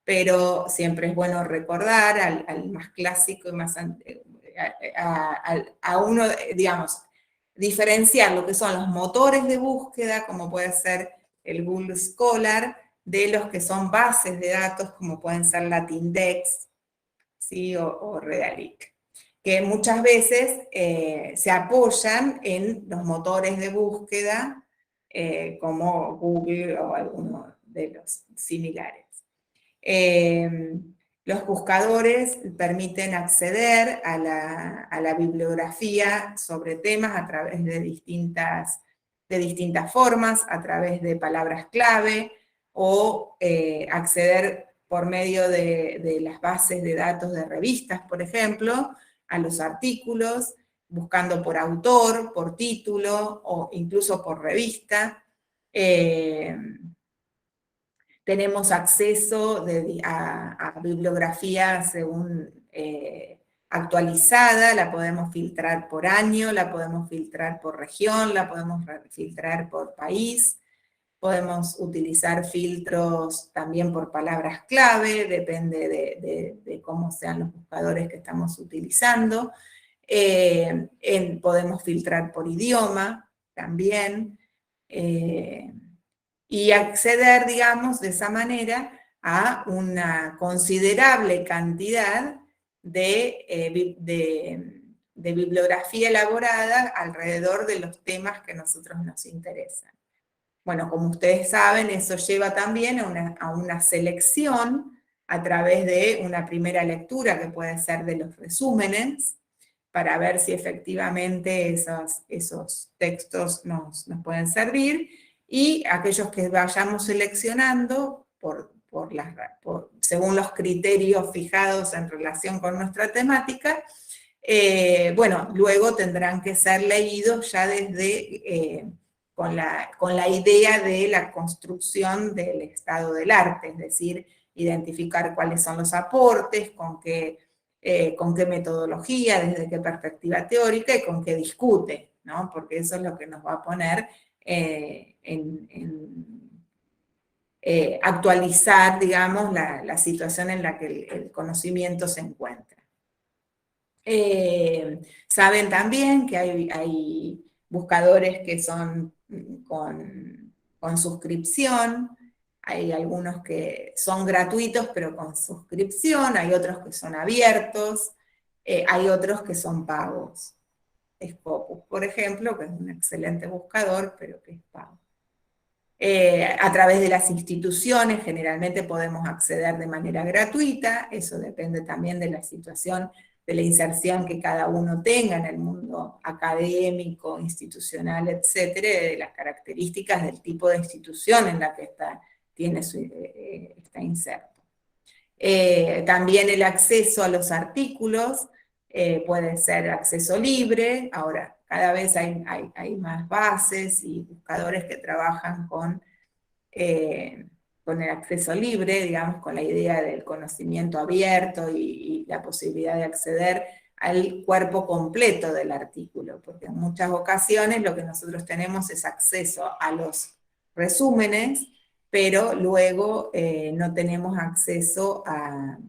pero siempre es bueno recordar al más clásico y más a uno, digamos, diferenciar lo que son los motores de búsqueda, como puede ser el Google Scholar, de los que son bases de datos, como pueden ser Latindex, ¿sí? o Redalyc, que muchas veces se apoyan en los motores de búsqueda, como Google o alguno de los similares. Los buscadores permiten acceder a la bibliografía sobre temas a través de distintas formas, a través de palabras clave, o acceder por medio de las bases de datos de revistas, por ejemplo, a los artículos, buscando por autor, por título, o incluso por revista. Tenemos acceso a bibliografía según actualizada, la podemos filtrar por año, la podemos filtrar por región, la podemos filtrar por país, podemos utilizar filtros también por palabras clave, depende de cómo sean los buscadores que estamos utilizando. Podemos filtrar por idioma también. Y acceder, digamos, de esa manera a una considerable cantidad de bibliografía elaborada alrededor de los temas que a nosotros nos interesan. Bueno, como ustedes saben, eso lleva también a una selección a través de una primera lectura, que puede ser de los resúmenes, para ver si efectivamente esos textos nos pueden servir, y aquellos que vayamos seleccionando según los criterios fijados en relación con nuestra temática, bueno, luego tendrán que ser leídos ya desde, con la idea de la construcción del estado del arte, es decir, identificar cuáles son los aportes, con qué metodología, desde qué perspectiva teórica y con qué discute, ¿no? Porque eso es lo que nos va a poner actualizar, digamos, la situación en la que el conocimiento se encuentra. Saben también que hay buscadores que son con suscripción, hay algunos que son gratuitos pero con suscripción, hay otros que son abiertos, hay otros que son pagos. Scopus, por ejemplo, que es un excelente buscador, pero que es pago. A través de las instituciones generalmente podemos acceder de manera gratuita, eso depende también de la situación, de la inserción que cada uno tenga en el mundo académico, institucional, etcétera, de las características del tipo de institución en la que está inserto. También el acceso a los artículos puede ser acceso libre. Ahora, cada vez hay más bases y buscadores que trabajan con el acceso libre, digamos, con la idea del conocimiento abierto y la posibilidad de acceder al cuerpo completo del artículo, porque en muchas ocasiones lo que nosotros tenemos es acceso a los resúmenes, pero luego no tenemos acceso al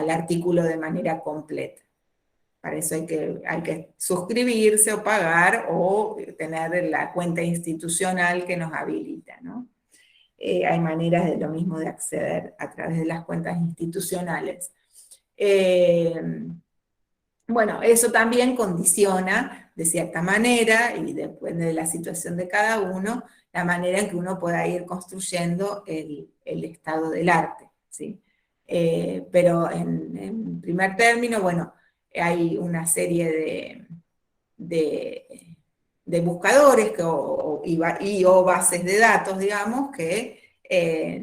artículo de manera completa. Para eso hay que suscribirse o pagar o tener la cuenta institucional que nos habilita, ¿no? Hay maneras de lo mismo de acceder a través de las cuentas institucionales. Bueno, eso también condiciona, de cierta manera, y depende de la situación de cada uno, la manera en que uno pueda ir construyendo el estado del arte, ¿sí? Pero en primer término, bueno, hay una serie de buscadores o bases de datos, digamos, que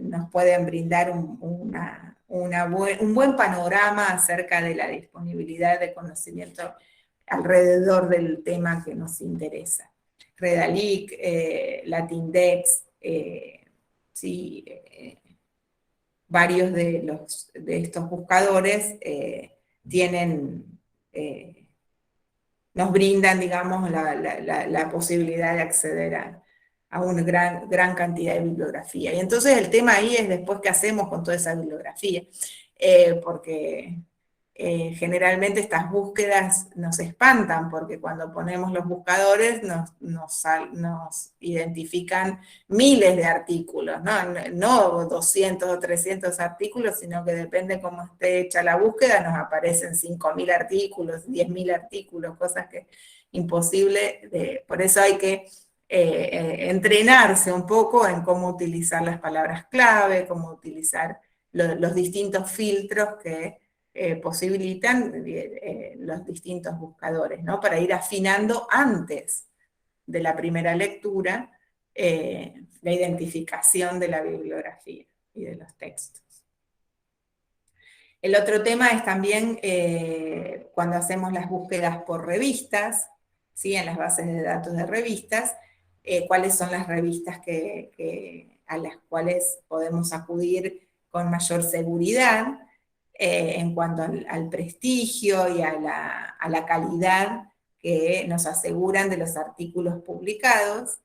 nos pueden brindar un buen panorama acerca de la disponibilidad de conocimiento alrededor del tema que nos interesa. Redalyc, Latindex, sí, varios de estos buscadores nos brindan, digamos, la posibilidad de acceder a una gran cantidad de bibliografía. Y entonces el tema ahí es después qué hacemos con toda esa bibliografía, porque generalmente estas búsquedas nos espantan, porque cuando ponemos los buscadores nos identifican miles de artículos, no 200 o 300 artículos, sino que depende cómo esté hecha la búsqueda, nos aparecen 5.000 artículos, 10.000 artículos, cosas que imposible, por eso hay que entrenarse un poco en cómo utilizar las palabras clave, cómo utilizar los distintos filtros que posibilitan los distintos buscadores, ¿no? Para ir afinando antes de la primera lectura la identificación de la bibliografía y de los textos. El otro tema es también cuando hacemos las búsquedas por revistas, ¿sí? En las bases de datos de revistas, cuáles son las revistas a las cuales podemos acudir con mayor seguridad, en cuanto al prestigio y a la calidad que nos aseguran de los artículos publicados.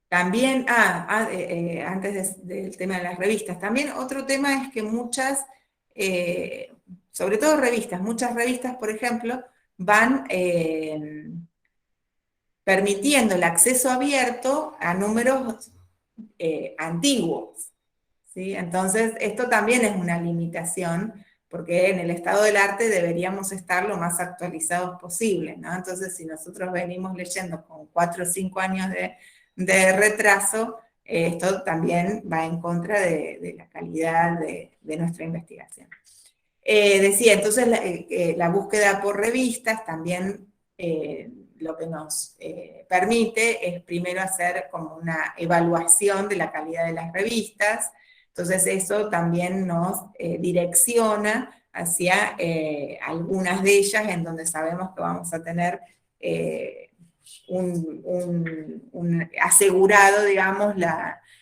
También, antes del tema de las revistas, también otro tema es que muchas, sobre todo revistas, muchas revistas, por ejemplo, van permitiendo el acceso abierto a números antiguos. ¿Sí? Entonces, esto también es una limitación, porque en el estado del arte deberíamos estar lo más actualizados posible, ¿no? Entonces, si nosotros venimos leyendo con 4 o 5 años de retraso, esto también va en contra de la calidad de nuestra investigación. Decía, entonces, la búsqueda por revistas también lo que nos permite es primero hacer como una evaluación de la calidad de las revistas. Entonces eso también nos direcciona hacia algunas de ellas en donde sabemos que vamos a tener un asegurado, digamos,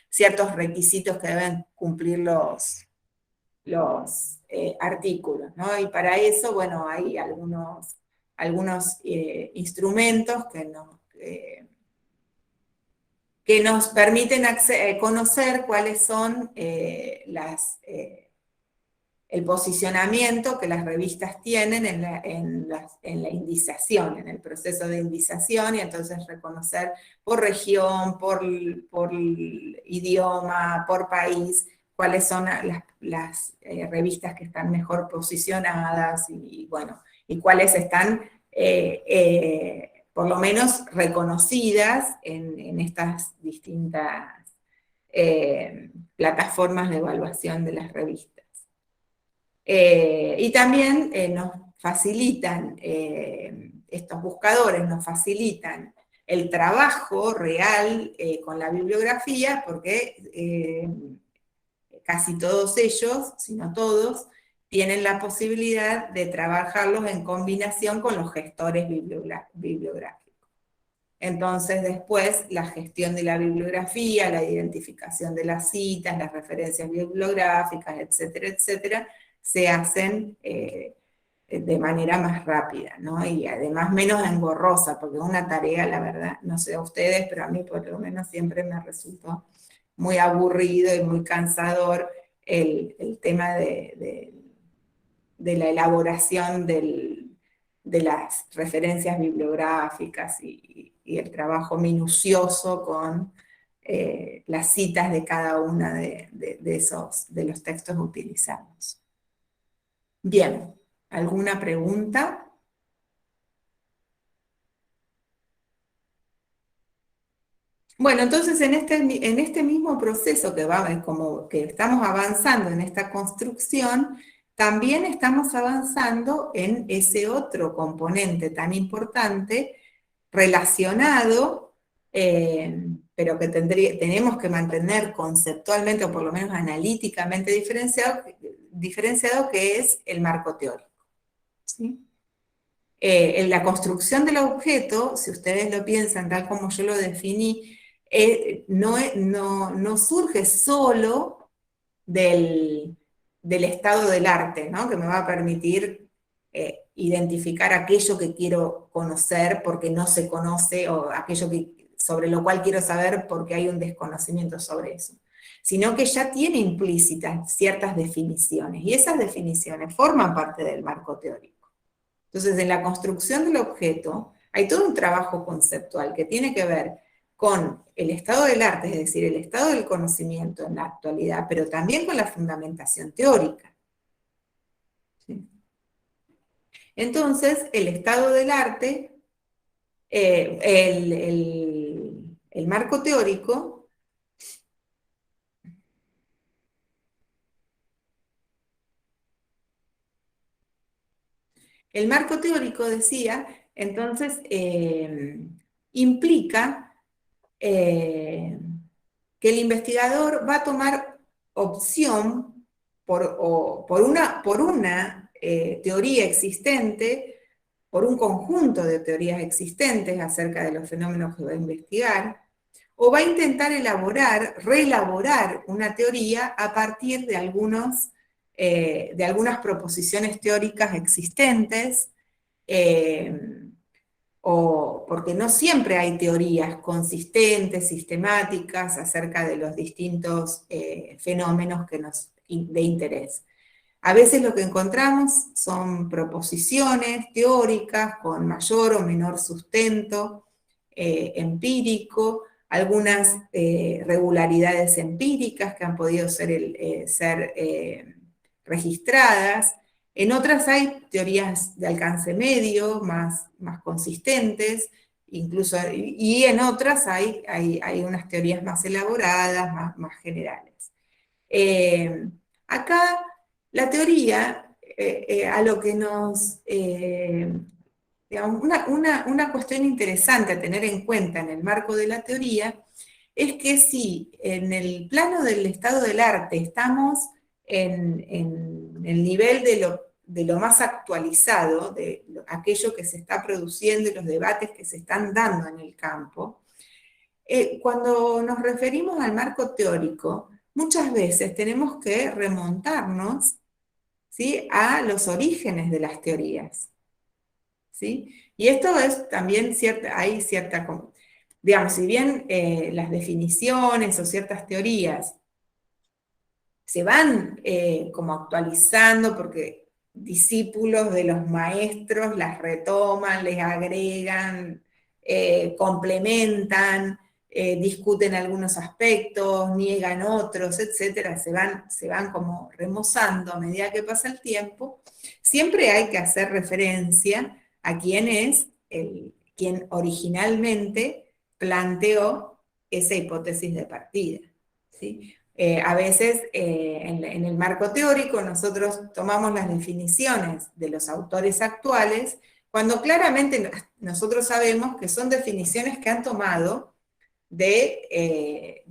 ciertos requisitos que deben cumplir los artículos, ¿no? Y para eso, bueno, hay algunos instrumentos que nos permiten conocer cuáles son el posicionamiento que las revistas tienen en la indización, en el proceso de indización, y entonces reconocer por región, por idioma, por país, cuáles son las revistas que están mejor posicionadas y cuáles están por lo menos reconocidas en estas distintas plataformas de evaluación de las revistas. Y también nos facilitan, estos buscadores nos facilitan el trabajo real con la bibliografía, porque casi todos ellos, si no todos, tienen la posibilidad de trabajarlos en combinación con los gestores bibliográficos. Entonces, después, la gestión de la bibliografía, la identificación de las citas, las referencias bibliográficas, etcétera, etcétera, se hacen de manera más rápida, ¿no? Y además menos engorrosa, porque es una tarea, la verdad, no sé a ustedes, pero a mí por lo menos siempre me resultó muy aburrido y muy cansador el tema de la elaboración de las referencias bibliográficas y el trabajo minucioso con las citas de cada una de los textos utilizados. Bien, ¿alguna pregunta? Bueno, entonces en este mismo proceso como que estamos avanzando en esta construcción, también estamos avanzando en ese otro componente tan importante relacionado, pero que tenemos que mantener conceptualmente o por lo menos analíticamente diferenciado, que es el marco teórico. ¿Sí? En la construcción del objeto, si ustedes lo piensan tal como yo lo definí, no surge solo del estado del arte, ¿no? Que me va a permitir identificar aquello que quiero conocer porque no se conoce, o aquello sobre lo cual quiero saber porque hay un desconocimiento sobre eso. sino que ya tiene implícitas ciertas definiciones, y esas definiciones forman parte del marco teórico. Entonces, en la construcción del objeto hay todo un trabajo conceptual que tiene que ver con el estado del arte, es decir, el estado del conocimiento en la actualidad, pero también con la fundamentación teórica. ¿Sí? Entonces, el estado del arte, el marco teórico, decía, entonces, implica que el investigador va a tomar opción por una teoría existente, por un conjunto de teorías existentes acerca de los fenómenos que va a investigar, o va a intentar reelaborar una teoría a partir de algunas proposiciones teóricas existentes, o porque no siempre hay teorías consistentes, sistemáticas, acerca de los distintos fenómenos de interés. A veces lo que encontramos son proposiciones teóricas con mayor o menor sustento empírico, algunas regularidades empíricas que han podido ser registradas. En otras hay teorías de alcance medio, más consistentes, incluso, y en otras hay unas teorías más elaboradas, más generales. Acá la teoría, a lo que nos, digamos, una cuestión interesante a tener en cuenta en el marco de la teoría, es que si en el plano del estado del arte estamos en el nivel de lo más actualizado, de aquello que se está produciendo y los debates que se están dando en el campo, cuando nos referimos al marco teórico, muchas veces tenemos que remontarnos, ¿sí?, a los orígenes de las teorías. ¿Sí? Y esto es también hay cierta, digamos, si bien las definiciones o ciertas teorías se van como actualizando porque discípulos de los maestros las retoman, les agregan, complementan, discuten algunos aspectos, niegan otros, etcétera, se van como remozando a medida que pasa el tiempo. Siempre hay que hacer referencia a quién es quien originalmente planteó esa hipótesis de partida, ¿sí? A veces en el marco teórico nosotros tomamos las definiciones de los autores actuales, cuando claramente nosotros sabemos que son definiciones que han tomado de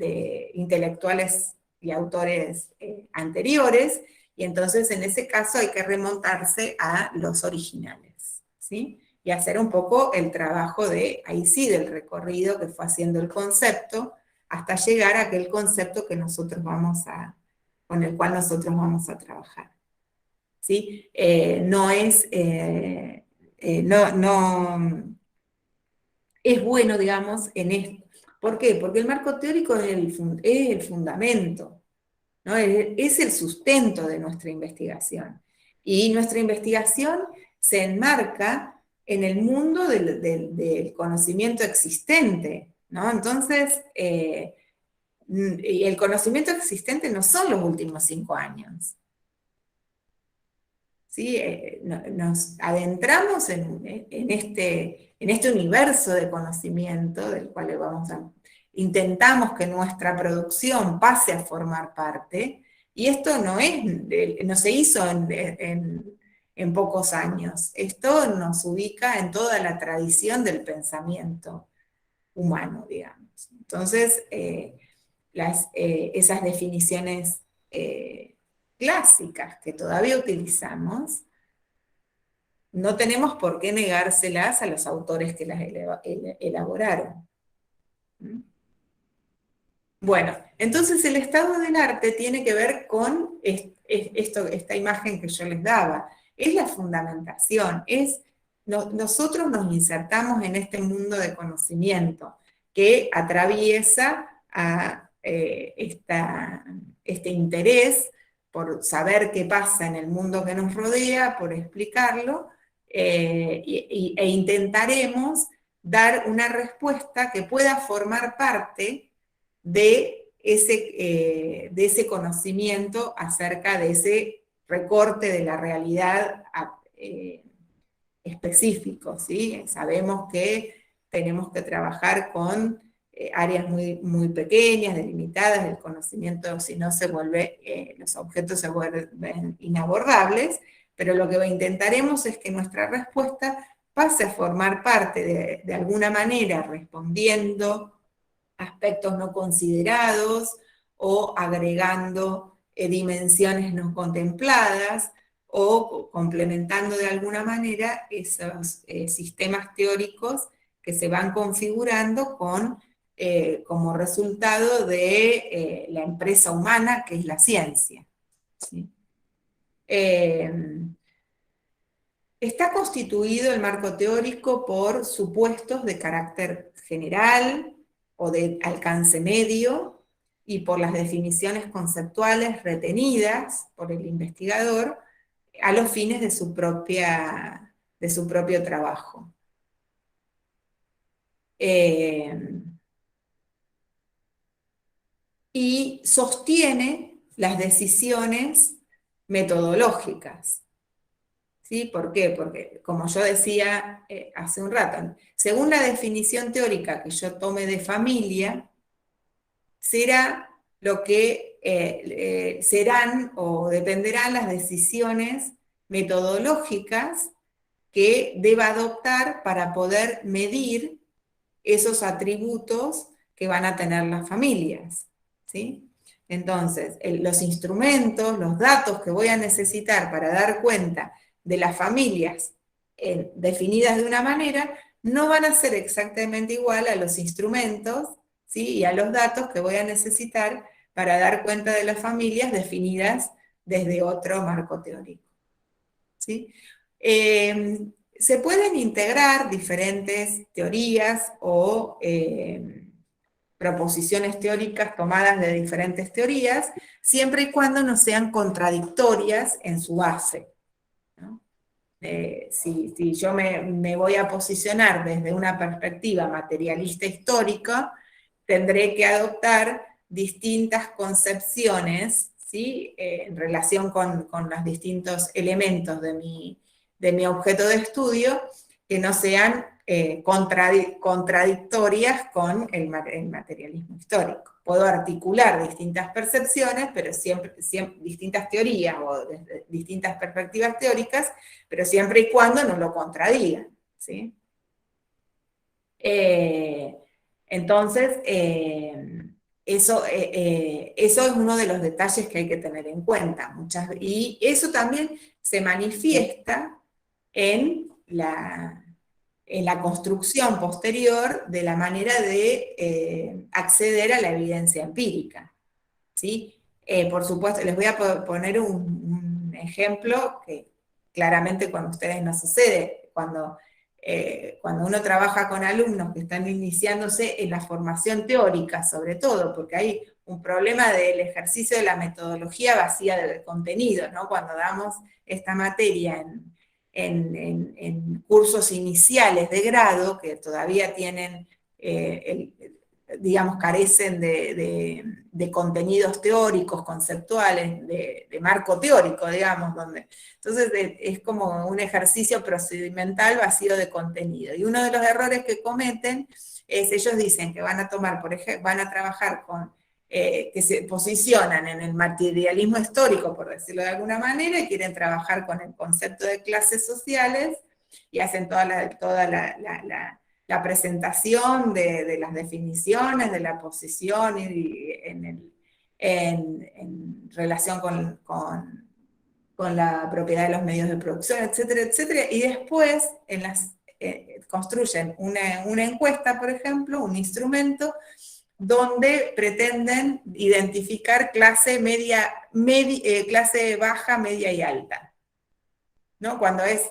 intelectuales y autores anteriores, y entonces en ese caso hay que remontarse a los originales, ¿sí? Y hacer un poco el trabajo ahí sí, del recorrido que fue haciendo el concepto, hasta llegar a aquel concepto que con el cual nosotros vamos a trabajar. ¿Sí? No es bueno, digamos, en esto. ¿Por qué? Porque el marco teórico es el fundamento, ¿no? Es el sustento de nuestra investigación. Y nuestra investigación se enmarca en el mundo del conocimiento existente, ¿no? Entonces, el conocimiento existente no son los últimos 5 años. ¿Sí? Nos adentramos en este universo de conocimiento del cual intentamos que nuestra producción pase a formar parte, y esto no se hizo en pocos años. Esto nos ubica en toda la tradición del pensamiento humano, digamos. Entonces, esas definiciones clásicas que todavía utilizamos, no tenemos por qué negárselas a los autores que las elaboraron. Bueno, entonces el estado del arte tiene que ver con esta imagen que yo les daba. Es la fundamentación, nosotros nos insertamos en este mundo de conocimiento que atraviesa a este interés por saber qué pasa en el mundo que nos rodea, por explicarlo, e intentaremos dar una respuesta que pueda formar parte de ese conocimiento acerca de ese recorte de la realidad específico, ¿sí? Sabemos que tenemos que trabajar con áreas muy, muy pequeñas, delimitadas, el conocimiento, si no se vuelve, los objetos se vuelven inabordables, pero lo que intentaremos es que nuestra respuesta pase a formar parte de alguna manera, respondiendo aspectos no considerados o agregando dimensiones no contempladas, o complementando de alguna manera esos sistemas teóricos que se van configurando como resultado de la empresa humana, que es la ciencia, ¿sí? Está constituido el marco teórico por supuestos de carácter general o de alcance medio, y por las definiciones conceptuales retenidas por el investigador a los fines de su propio trabajo. Y sostiene las decisiones metodológicas. ¿Sí? ¿Por qué? Porque, como yo decía hace un rato, según la definición teórica que yo tome de familia, será lo que serán o dependerán las decisiones metodológicas que deba adoptar para poder medir esos atributos que van a tener las familias, ¿sí? Entonces, los instrumentos, los datos que voy a necesitar para dar cuenta de las familias definidas de una manera, no van a ser exactamente igual a los instrumentos, ¿sí? Y a los datos que voy a necesitar para dar cuenta de las familias definidas desde otro marco teórico, ¿sí? Se pueden integrar diferentes teorías o proposiciones teóricas tomadas de diferentes teorías, siempre y cuando no sean contradictorias en su base, ¿no? Si yo me voy a posicionar desde una perspectiva materialista histórica, tendré que adoptar distintas concepciones, ¿sí? En relación con los distintos elementos de mi objeto de estudio, que no sean contradictorias con el materialismo histórico. Puedo articular distintas percepciones, pero siempre distintas teorías o desde distintas perspectivas teóricas, pero siempre y cuando no lo contradigan, ¿sí? Entonces, eso es uno de los detalles que hay que tener en cuenta. Y eso también se manifiesta en la construcción posterior de la manera de acceder a la evidencia empírica, ¿sí? Por supuesto, les voy a poner un ejemplo que claramente con ustedes no sucede. Cuando uno trabaja con alumnos que están iniciándose en la formación teórica, sobre todo, porque hay un problema del ejercicio de la metodología vacía de contenido, ¿no? Cuando damos esta materia en cursos iniciales de grado, que todavía tienen, digamos, carecen de contenidos teóricos, conceptuales, de marco teórico, digamos, entonces es como un ejercicio procedimental vacío de contenido. Y uno de los errores que cometen es, ellos dicen que van a tomar, por ejemplo, van a trabajar con, que se posicionan en el materialismo histórico, por decirlo de alguna manera, y quieren trabajar con el concepto de clases sociales, y hacen toda la presentación de las definiciones, de la posición, y en relación con la propiedad de los medios de producción, etcétera, etcétera, y después construyen una encuesta, por ejemplo, un instrumento, donde pretenden identificar clase clase baja, media y alta, ¿no? Cuando es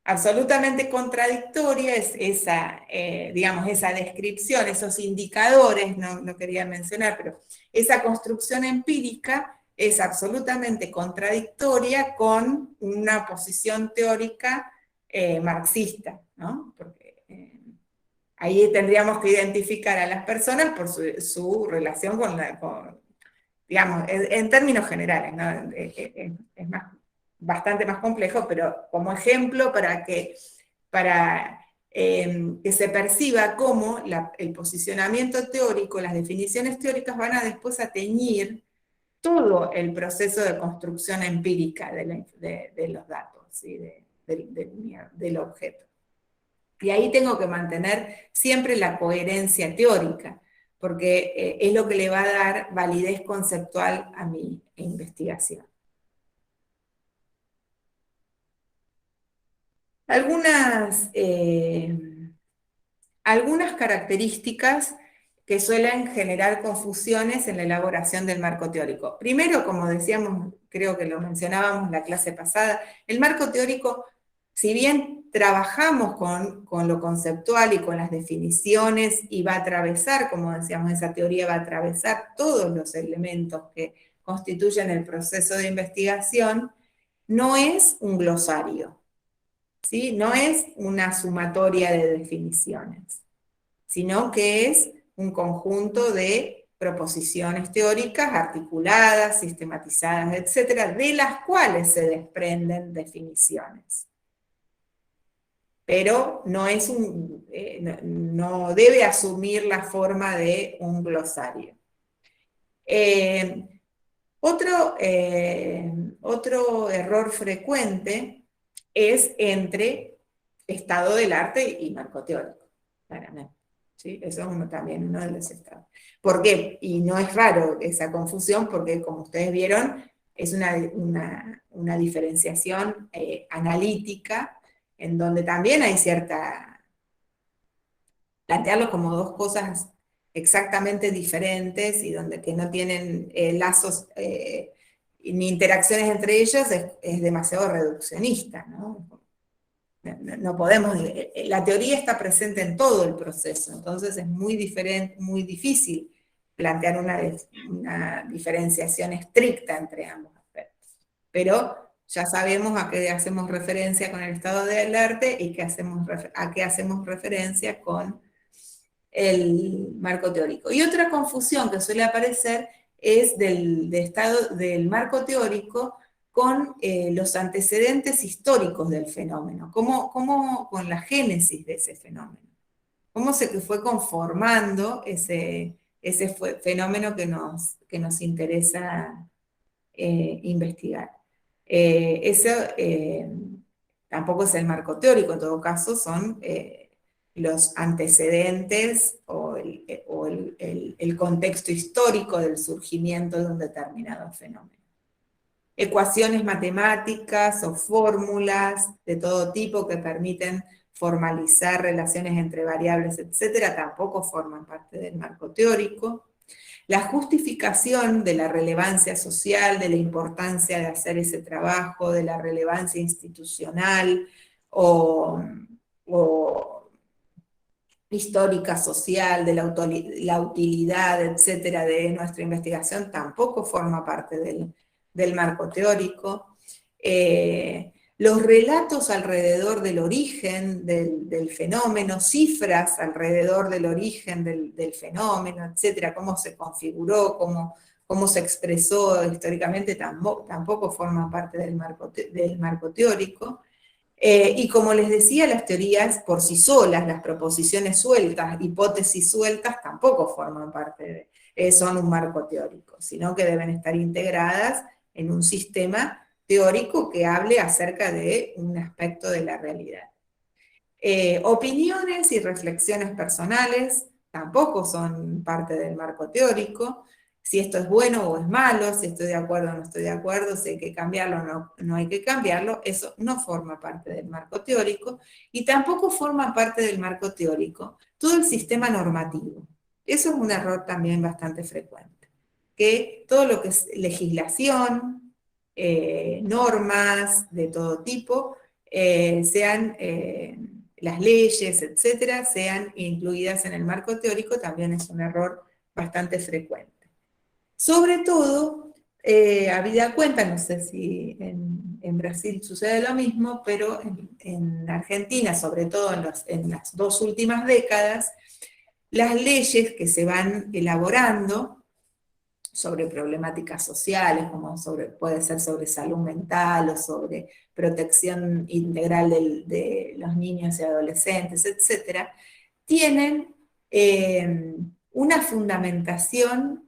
absolutamente contradictoria es esa, digamos, esa descripción, esos indicadores, no quería mencionar, pero esa construcción empírica es absolutamente contradictoria con una posición teórica marxista, ¿no? Porque ahí tendríamos que identificar a las personas por su relación con digamos, en términos generales, ¿no? Es bastante más complejo, pero como ejemplo para que se perciba cómo el posicionamiento teórico, las definiciones teóricas van a después a teñir todo el proceso de construcción empírica de los datos, ¿sí? del objeto. Y ahí tengo que mantener siempre la coherencia teórica, porque es lo que le va a dar validez conceptual a mi investigación. Algunas características que suelen generar confusiones en la elaboración del marco teórico. Primero, como decíamos, creo que lo mencionábamos en la clase pasada, el marco teórico, si bien trabajamos con lo conceptual y con las definiciones, y va a atravesar, como decíamos, esa teoría va a atravesar todos los elementos que constituyen el proceso de investigación, no es un glosario, ¿sí? No es una sumatoria de definiciones, sino que es un conjunto de proposiciones teóricas articuladas, sistematizadas, etcétera, de las cuales se desprenden definiciones. Pero no debe asumir la forma de un glosario. Otro error frecuente es entre estado del arte y marco teórico, claramente. ¿Sí? Eso es también uno de los estados. ¿Por qué? Y no es raro esa confusión, porque como ustedes vieron, es una diferenciación analítica, en donde también hay plantearlo como dos cosas exactamente diferentes y donde que no tienen lazos ni interacciones entre ellos, es demasiado reduccionista, ¿no? No podemos, la teoría está presente en todo el proceso, entonces es muy difícil plantear una diferenciación estricta entre ambos aspectos. Pero ya sabemos a qué hacemos referencia con el estado del arte y a qué hacemos referencia con el marco teórico. Y otra confusión que suele aparecer es del marco teórico con los antecedentes históricos del fenómeno, con la génesis de ese fenómeno, cómo se fue conformando ese fenómeno que nos interesa investigar. Eso tampoco es el marco teórico, en todo caso son los antecedentes o el contexto histórico del surgimiento de un determinado fenómeno. Ecuaciones matemáticas o fórmulas de todo tipo que permiten formalizar relaciones entre variables, etcétera, tampoco forman parte del marco teórico. La justificación de la relevancia social, de la importancia de hacer ese trabajo, de la relevancia institucional o histórica, social, de la utilidad, etcétera, de nuestra investigación, tampoco forma parte del marco teórico. Los relatos alrededor del origen del fenómeno, cifras alrededor del origen del fenómeno, etcétera, cómo se configuró, cómo se expresó históricamente, tampoco forman parte del marco teórico. Y como les decía, las teorías por sí solas, las proposiciones sueltas, hipótesis sueltas, tampoco forman parte son un marco teórico, sino que deben estar integradas en un sistema teórico que hable acerca de un aspecto de la realidad. Opiniones y reflexiones personales tampoco son parte del marco teórico. Si esto es bueno o es malo, si estoy de acuerdo o no estoy de acuerdo, si hay que cambiarlo o no hay que cambiarlo, eso no forma parte del marco teórico, y tampoco forma parte del marco teórico todo el sistema normativo. Eso es un error también bastante frecuente, que todo lo que es legislación, normas de todo tipo, las leyes, etcétera, sean incluidas en el marco teórico, también es un error bastante frecuente. Sobre todo, habida cuenta, no sé si en Brasil sucede lo mismo, pero en Argentina, sobre todo en las 2 últimas décadas, las leyes que se van elaborando sobre problemáticas sociales, como puede ser sobre salud mental o sobre protección integral de los niños y adolescentes, etcétera, tienen una fundamentación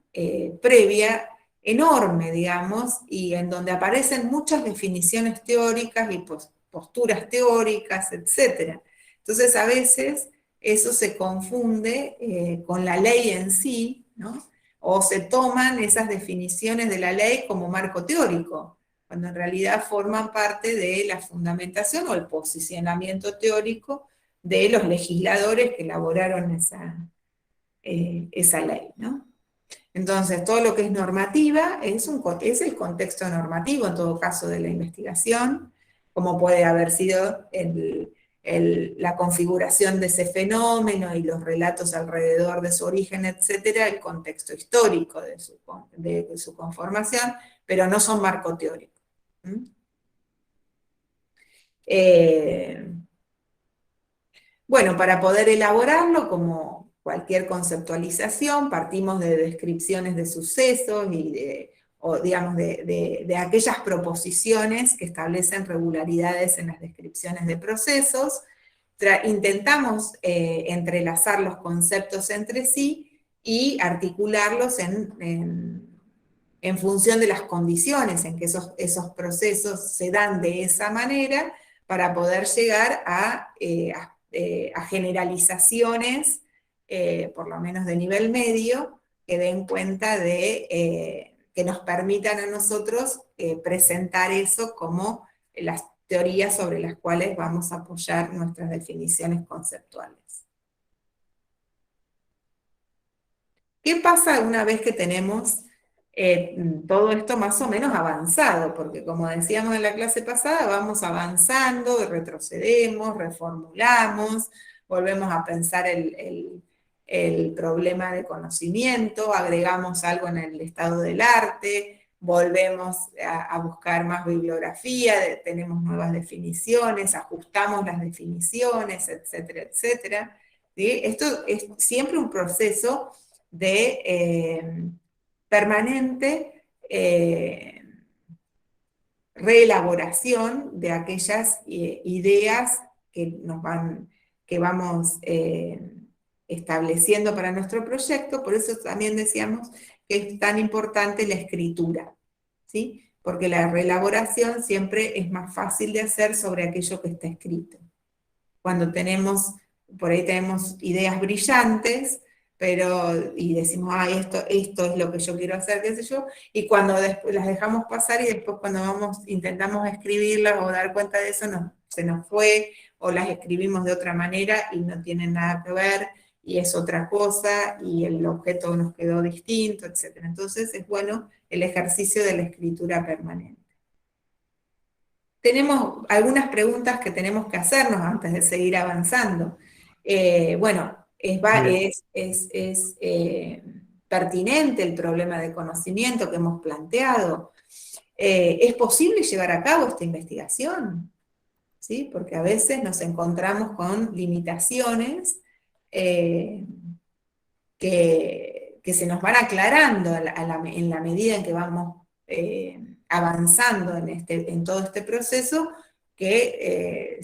previa enorme, digamos, y en donde aparecen muchas definiciones teóricas y posturas teóricas, etcétera. Entonces, a veces eso se confunde con la ley en sí, ¿no? O se toman esas definiciones de la ley como marco teórico, cuando en realidad forman parte de la fundamentación o el posicionamiento teórico de los legisladores que elaboraron esa ley, ¿no? Entonces, todo lo que es normativa es el contexto normativo, en todo caso, de la investigación, como puede haber sido la configuración de ese fenómeno y los relatos alrededor de su origen, etcétera, el contexto histórico de su conformación, pero no son marco teórico. Bueno, para poder elaborarlo, como cualquier conceptualización, partimos de descripciones de sucesos y de aquellas proposiciones que establecen regularidades en las descripciones de procesos. Intentamos entrelazar los conceptos entre sí y articularlos en función de las condiciones en que esos procesos se dan de esa manera, para poder llegar a generalizaciones, por lo menos de nivel medio, que den cuenta que nos permitan a nosotros presentar eso como las teorías sobre las cuales vamos a apoyar nuestras definiciones conceptuales. ¿Qué pasa una vez que tenemos todo esto más o menos avanzado? Porque como decíamos en la clase pasada, vamos avanzando, retrocedemos, reformulamos, volvemos a pensar el problema de conocimiento, agregamos algo en el estado del arte, volvemos a buscar más bibliografía, tenemos nuevas definiciones, ajustamos las definiciones, etcétera, etcétera. ¿Sí? Esto es siempre un proceso de permanente reelaboración de aquellas ideas que vamos estableciendo para nuestro proyecto. Por eso también decíamos que es tan importante la escritura, ¿sí? Porque la reelaboración siempre es más fácil de hacer sobre aquello que está escrito. Cuando por ahí tenemos ideas brillantes, y decimos, esto es lo que yo quiero hacer, qué sé yo, y cuando después las dejamos pasar y después cuando intentamos escribirlas o dar cuenta de eso, se nos fue, o las escribimos de otra manera y no tienen nada que ver, y es otra cosa, y el objeto nos quedó distinto, etc. Entonces es bueno el ejercicio de la escritura permanente. Tenemos algunas preguntas que tenemos que hacernos antes de seguir avanzando. Bueno, es pertinente el problema de conocimiento que hemos planteado. ¿Es posible llevar a cabo esta investigación? ¿Sí? Porque a veces nos encontramos con limitaciones que se nos van aclarando en la medida en que vamos avanzando en todo este proceso, que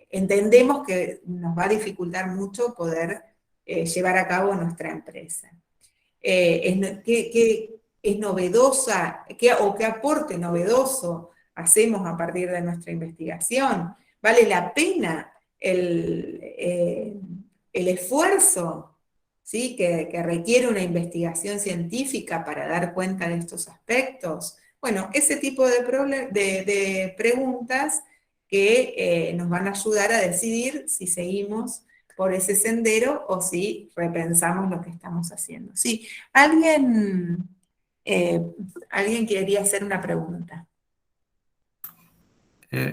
entendemos que nos va a dificultar mucho poder llevar a cabo nuestra empresa. ¿Qué es novedosa, o qué aporte novedoso hacemos a partir de nuestra investigación? ¿Vale la pena el esfuerzo, ¿sí? que requiere una investigación científica para dar cuenta de estos aspectos? Bueno, ese tipo de preguntas que nos van a ayudar a decidir si seguimos por ese sendero o si repensamos lo que estamos haciendo. Sí, alguien quería hacer una pregunta.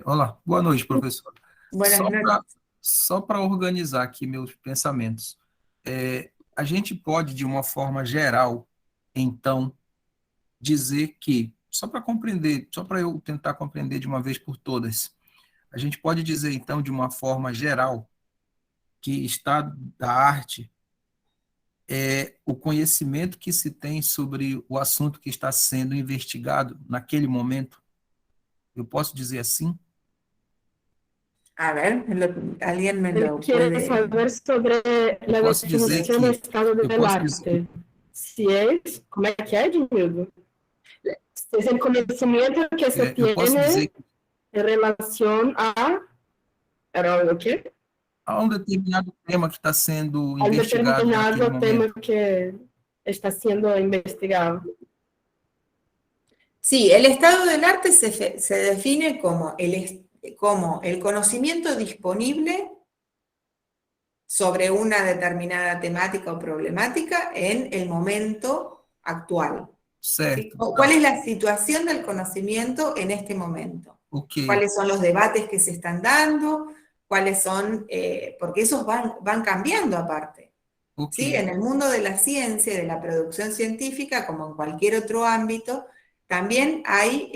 Olá, boa noite, professor. Buenas noches. Só para organizar aqui meus pensamentos, a gente pode, de uma forma geral, então, dizer que, só para compreender, só para eu tentar compreender de uma vez por todas, a gente pode dizer, então, de uma forma geral, que estado da arte é o conhecimento que se tem sobre o assunto que está sendo investigado naquele momento. Eu posso dizer assim? A ver, alguien me Él lo quiere puede... saber sobre la posso dizer definición de que- estado eu del posso arte. dizer- Si es, ¿cómo es que es, Edmildo? Si es el conocimiento que se Eu posso dizer tiene que en relación a, ¿pero lo qué? há um determinado tema que está sendo Al investigado naquele determinado tema momento. que está siendo investigado. Sí, el estado del arte se define como el conocimiento disponible sobre una determinada temática o problemática en el momento actual. ¿Sí? Certo. ¿Cuál es la situación del conocimiento en este momento? Ok. ¿Cuáles son los debates que se están dando? ¿Cuáles son? Porque esos van cambiando aparte. Ok. ¿Sí? En el mundo de la ciencia y de la producción científica, como en cualquier otro ámbito, también hay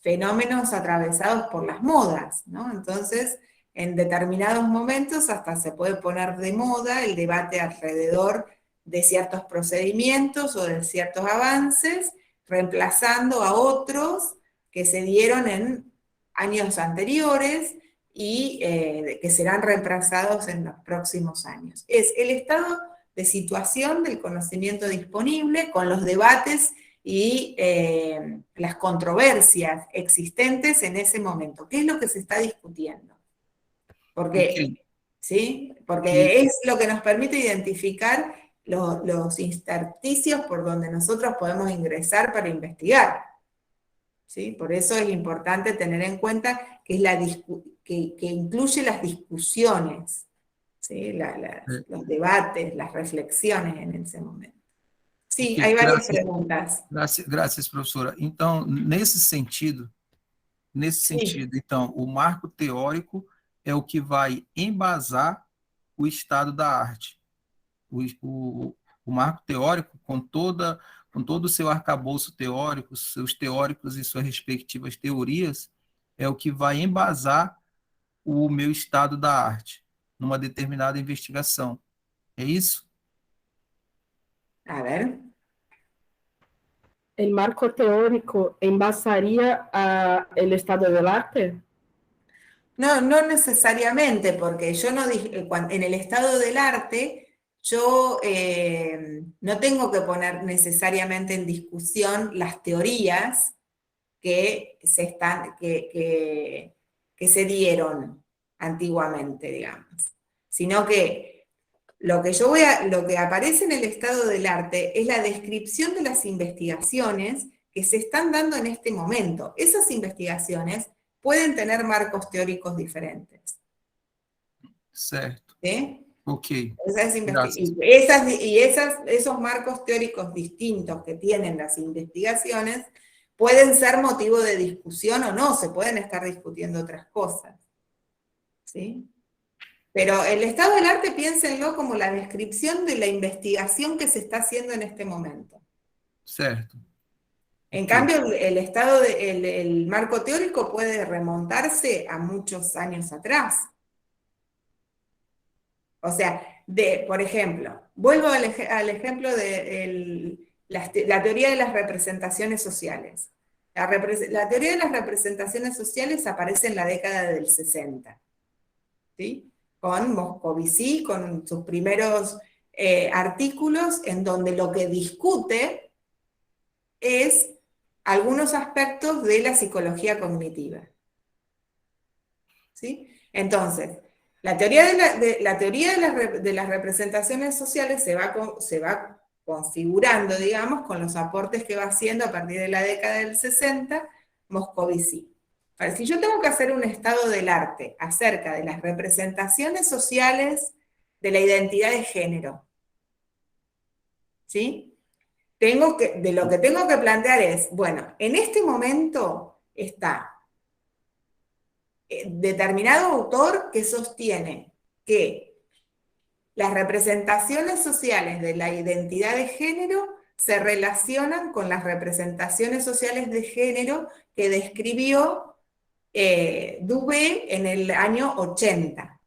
fenómenos atravesados por las modas, ¿no? Entonces, en determinados momentos hasta se puede poner de moda el debate alrededor de ciertos procedimientos o de ciertos avances, reemplazando a otros que se dieron en años anteriores y que serán reemplazados en los próximos años. Es el estado de situación del conocimiento disponible con los debates y las controversias existentes en ese momento. ¿Qué es lo que se está discutiendo? Porque, Ok. ¿sí? Porque es lo que nos permite identificar los intersticios por donde nosotros podemos ingresar para investigar. ¿Sí? Por eso es importante tener en cuenta que, que incluye las discusiones, ¿sí? Los debates, las reflexiones en ese momento. Sí, Ok, hay varias preguntas. Graças, professora. Então, nesse sentido, então, o marco teórico é o que vai embasar o estado da arte. O marco teórico, com todo o seu arcabouço teórico, seus teóricos e suas respectivas teorias, é o que vai embasar o meu estado da arte, numa determinada investigação. É isso? A ver. ¿El marco teórico envasaría el estado del arte? No, no necesariamente, porque yo no dije, en el estado del arte, yo no tengo que poner necesariamente en discusión las teorías que se dieron antiguamente, digamos, sino que lo que aparece en el estado del arte es la descripción de las investigaciones que se están dando en este momento. Esas investigaciones pueden tener marcos teóricos diferentes. Certo. ¿Sí? Ok. Esos marcos teóricos distintos que tienen las investigaciones pueden ser motivo de discusión o no, se pueden estar discutiendo otras cosas. ¿Sí? Pero el estado del arte, piénsenlo como la descripción de la investigación que se está haciendo en este momento. Certo. En cambio, el marco teórico puede remontarse a muchos años atrás. O sea, por ejemplo, vuelvo al ejemplo de la teoría de las representaciones sociales. La teoría de las representaciones sociales aparece en la década del 60, ¿sí? Con Moscovici, con sus primeros artículos, en donde lo que discute es algunos aspectos de la psicología cognitiva. ¿Sí? Entonces, la teoría de las representaciones sociales se va configurando, digamos, con los aportes que va haciendo a partir de la década del 60, Moscovici. Ahora, si yo tengo que hacer un estado del arte acerca de las representaciones sociales de la identidad de género, ¿sí? De lo que tengo que plantear es, bueno, en este momento, está determinado autor que sostiene que las representaciones sociales de la identidad de género se relacionan con las representaciones sociales de género que describió Dubé en el año 80.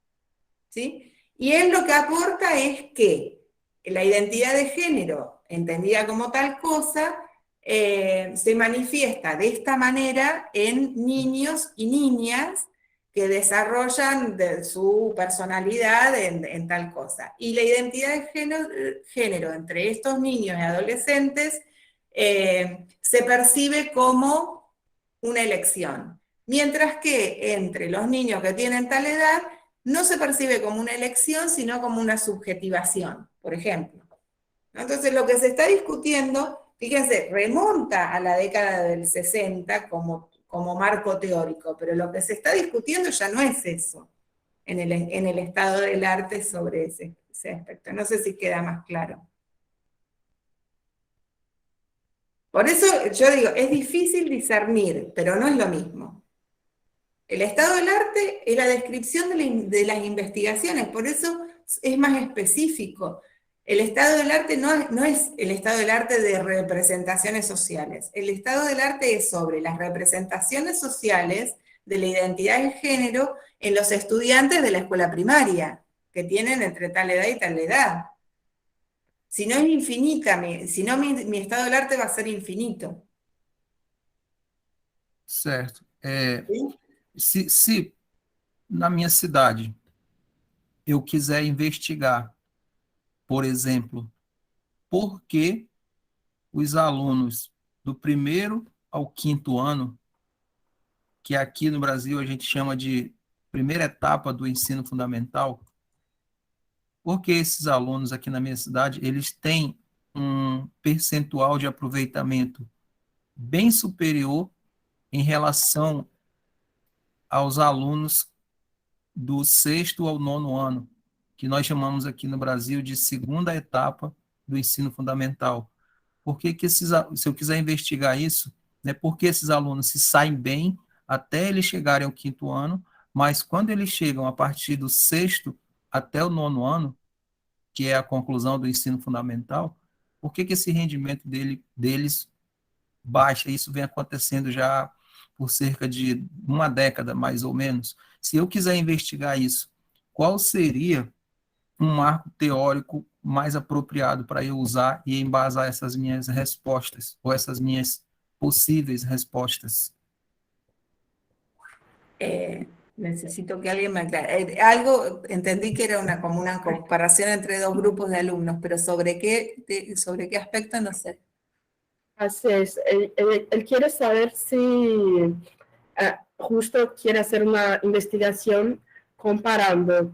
¿Sí? Y él lo que aporta es que la identidad de género, entendida como tal cosa, se manifiesta de esta manera en niños y niñas que desarrollan su personalidad en tal cosa. Y la identidad de género entre estos niños y adolescentes se percibe como una elección, mientras que entre los niños que tienen tal edad no se percibe como una elección, sino como una subjetivación, por ejemplo. Entonces, lo que se está discutiendo, fíjense, remonta a la década del 60 como marco teórico, pero lo que se está discutiendo ya no es eso en el estado del arte sobre ese aspecto. No sé si queda más claro. Por eso yo digo, es difícil discernir, pero no es lo mismo. El estado del arte es la descripción de las investigaciones, por eso es más específico. El estado del arte no es el estado del arte de representaciones sociales. El estado del arte es sobre las representaciones sociales de la identidad de género en los estudiantes de la escuela primaria, que tienen entre tal edad y tal edad. Si no es infinita, si no mi estado del arte va a ser infinito. Certo. ¿Sí? Se na minha cidade eu quiser investigar, por exemplo, por que os alunos do primeiro ao quinto ano, que aqui no Brasil a gente chama de primeira etapa do ensino fundamental, por que esses alunos aqui na minha cidade, eles têm um percentual de aproveitamento bem superior em relação aos alunos do sexto ao nono ano, que nós chamamos aqui no Brasil de segunda etapa do ensino fundamental. Por que se eu quiser investigar isso, né, por que esses alunos se saem bem até eles chegarem ao quinto ano, mas quando eles chegam a partir do sexto até o nono ano, que é a conclusão do ensino fundamental, por que esse rendimento deles baixa? Isso vem acontecendo já por cerca de uma década, mais ou menos. Se eu quiser investigar isso, qual seria um marco teórico mais apropriado para eu usar e embasar essas minhas respostas, ou essas minhas possíveis respostas? Necesito que alguien me aclare. Entendí que era como una comparación entre dos grupos de alumnos, pero ¿sobre qué aspecto? No sé. Así es. Él quiere saber si justo quiere hacer una investigación comparando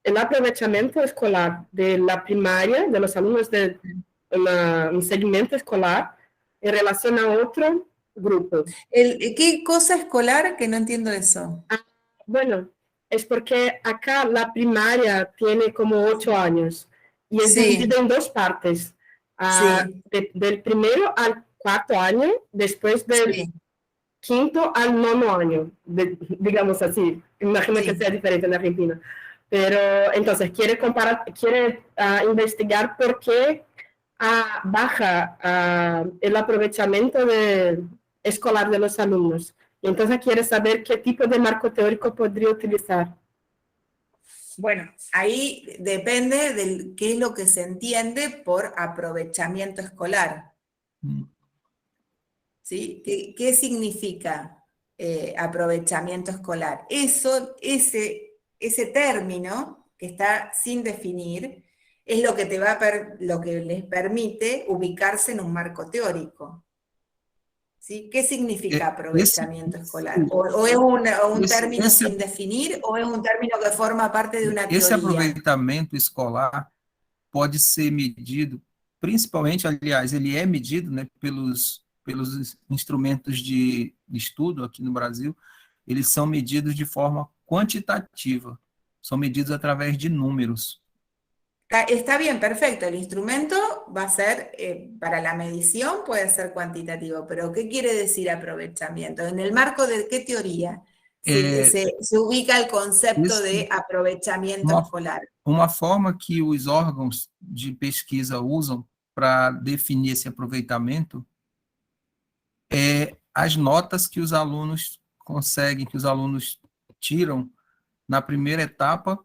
el aprovechamiento escolar de la primaria, de los alumnos de un segmento escolar, en relación a otro grupo. ¿Qué cosa escolar? Que no entiendo eso. Bueno, es porque acá la primaria tiene como 8 años y es dividida en dos partes. Del primero al cuarto año, después del quinto al nono año, digamos así. Imagino que sea diferente en Argentina. Pero entonces quiere investigar por qué baja el aprovechamiento escolar de los alumnos. Y entonces quiere saber qué tipo de marco teórico podría utilizar. Bueno, ahí depende de qué es lo que se entiende por aprovechamiento escolar. ¿Sí? ¿Qué significa aprovechamiento escolar? Ese término que está sin definir es lo que lo que les permite ubicarse en un marco teórico. ¿Sí? ¿Qué significa aprovechamiento escolar? ¿O es un término sin definir o es un término que forma parte de una teoría? Esse aproveitamento escolar pode ser medido, principalmente, aliás, ele é medido, né, pelos instrumentos de estudo aqui no Brasil, eles são medidos de forma quantitativa, são medidos através de números. Está bien, perfecto. El instrumento va a ser, para la medición puede ser cuantitativo, pero ¿qué quiere decir aprovechamiento? ¿En el marco de qué teoría se ubica el concepto isso- de aprovechamiento uma, escolar? uma forma que os órgãos de pesquisa usam para definir esse aproveitamento é as notas que os alunos conseguem, que os alunos tiram na primeira etapa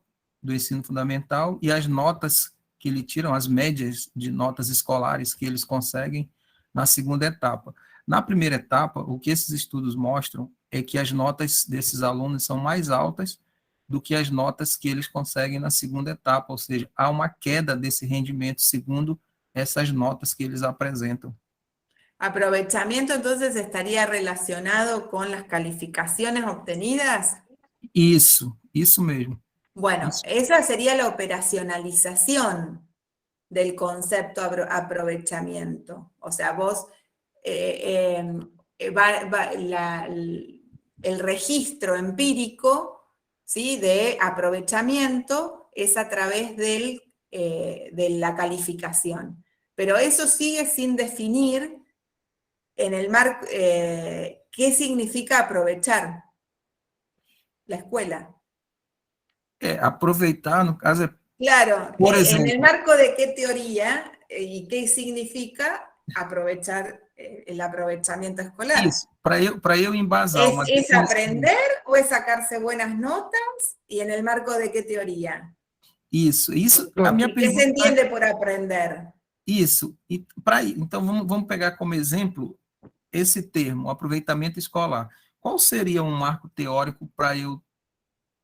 do ensino fundamental e as notas que eles tiram, as médias de notas escolares que eles conseguem na segunda etapa. Na primeira etapa, o que esses estudos mostram é que as notas desses alunos são mais altas do que as notas que eles conseguem na segunda etapa, ou seja, há uma queda desse rendimento segundo essas notas que eles apresentam. ¿Aprovechamiento entonces estaría relacionado con las calificaciones obtenidas? Isso mesmo. Bueno, Isso. esa sería la operacionalización del concepto aprovechamiento. O sea, vos, el registro empírico, ¿sí?, de aprovechamiento es a través de la calificación. Pero eso sigue sin definir en el marco qué significa aprovechar la escuela. Aproveitar, no caso, é, Claro, por en exemplo, el marco de qué teoría y qué significa aprovechar el aprovechamiento escolar. isso, para eu embasar uma ¿Es definição, aprender o es sacarse buenas notas? ¿Y en el marco de qué teoría? isso, a minha ¿Y qué se pergunta entiende por aprender? isso, e então vamos pegar como exemplo esse termo, aproveitamento escolar. Qual seria um marco teórico para eu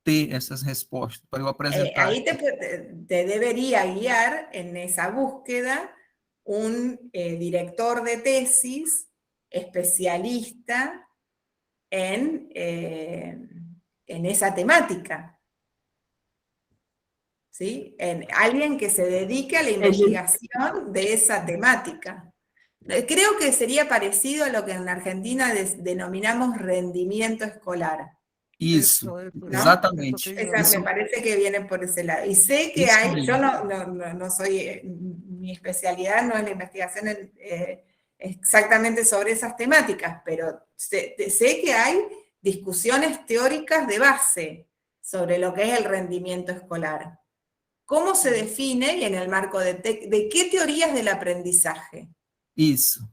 ter essas respostas, para eu apresentar? Ahí te debería guiar en esa búsqueda un director de tesis especialista en esa temática. ¿Sí? Alguien que se dedique a la investigación de esa temática. Creo que sería parecido a lo que en Argentina denominamos rendimiento escolar. Isso, ¿no? exatamente. Me parece que viene por ese lado. Y sé que hay, yo no soy, mi especialidad no es la investigación exactamente sobre esas temáticas, pero sé que hay discusiones teóricas de base sobre lo que es el rendimiento escolar. ¿Cómo se define y en el marco de qué teorías del aprendizaje? Isso.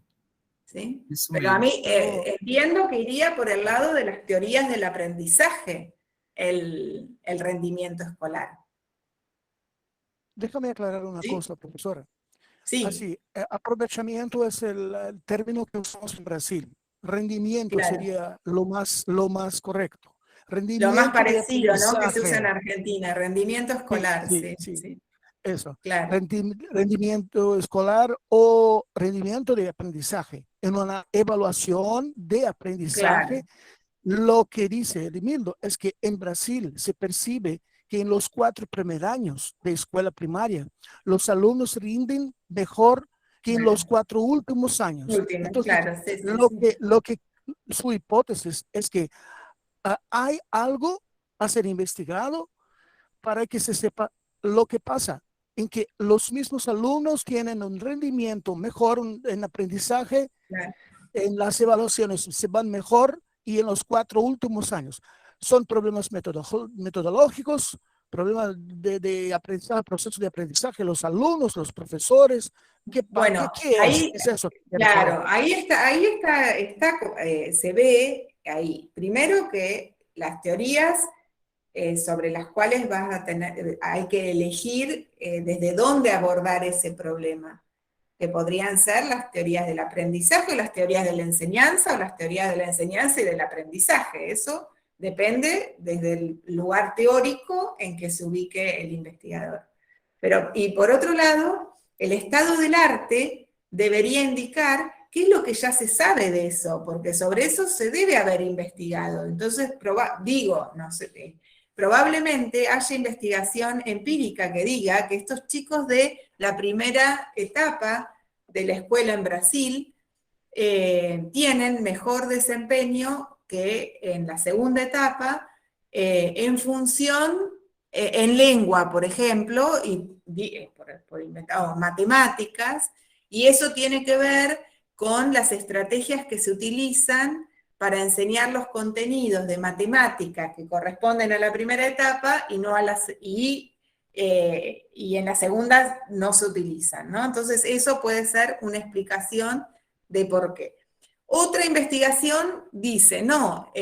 ¿Sí? Isso Pero mesmo. a mí entiendo que iría por el lado de las teorías del aprendizaje el rendimiento escolar. Déjame aclarar una Sí. cosa, profesora. Sí, Así, aprovechamiento es el término que usamos en Brasil. Rendimiento claro. sería lo más correcto. Lo Rendimiento más de parecido, ¿no?, que se aprendizaje. usa en Argentina, rendimiento escolar, Sí, sí. sí. Eso. Claro. Rendimiento escolar o rendimiento de aprendizaje. En una evaluación de aprendizaje, lo que dice Edimildo es que en Brasil se percibe que en los 4 primeros años de escuela primaria, los alumnos rinden mejor que en los 4 últimos años. Entonces, claro, sí, lo que su hipótesis es que hay algo a ser investigado para que se sepa lo que pasa, en que los mismos alumnos tienen un rendimiento mejor en aprendizaje, claro. en las evaluaciones se van mejor y en los 4 últimos años. Son problemas metodológicos, problemas de aprendizaje, proceso de aprendizaje, los alumnos, los profesores. Bueno, ¿Qué ahí, es eso? claro, ahí está, se ve ahí, primero que las teorías sobre las cuales vas a tener, hay que elegir desde dónde abordar ese problema, que podrían ser las teorías del aprendizaje, o las teorías de la enseñanza, o las teorías de la enseñanza y del aprendizaje. Eso depende desde el lugar teórico en que se ubique el investigador. Y por otro lado, el estado del arte debería indicar qué es lo que ya se sabe de eso, porque sobre eso se debe haber investigado. Entonces, probablemente haya investigación empírica que diga que estos chicos de la primera etapa de la escuela en Brasil tienen mejor desempeño que en la segunda etapa en función en lengua, por ejemplo, por inventar, o matemáticas, y eso tiene que ver con las estrategias que se utilizan para enseñar los contenidos de matemática que corresponden a la primera etapa y en la segunda no se utilizan, ¿no? Entonces eso puede ser una explicación de por qué. Otra investigación dice, no,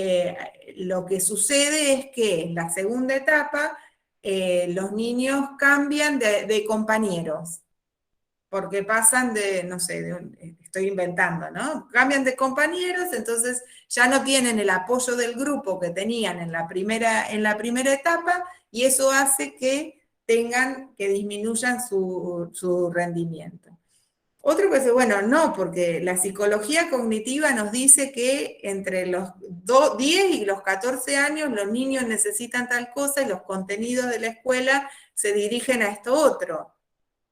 lo que sucede es que en la segunda etapa los niños cambian de compañeros, porque pasan de, no sé, estoy inventando, ¿no? Cambian de compañeros, entonces ya no tienen el apoyo del grupo que tenían en la primera etapa, y eso hace que disminuyan su rendimiento. Otro que dice, bueno, no, porque la psicología cognitiva nos dice que entre los 10 y los 14 años los niños necesitan tal cosa y los contenidos de la escuela se dirigen a esto otro.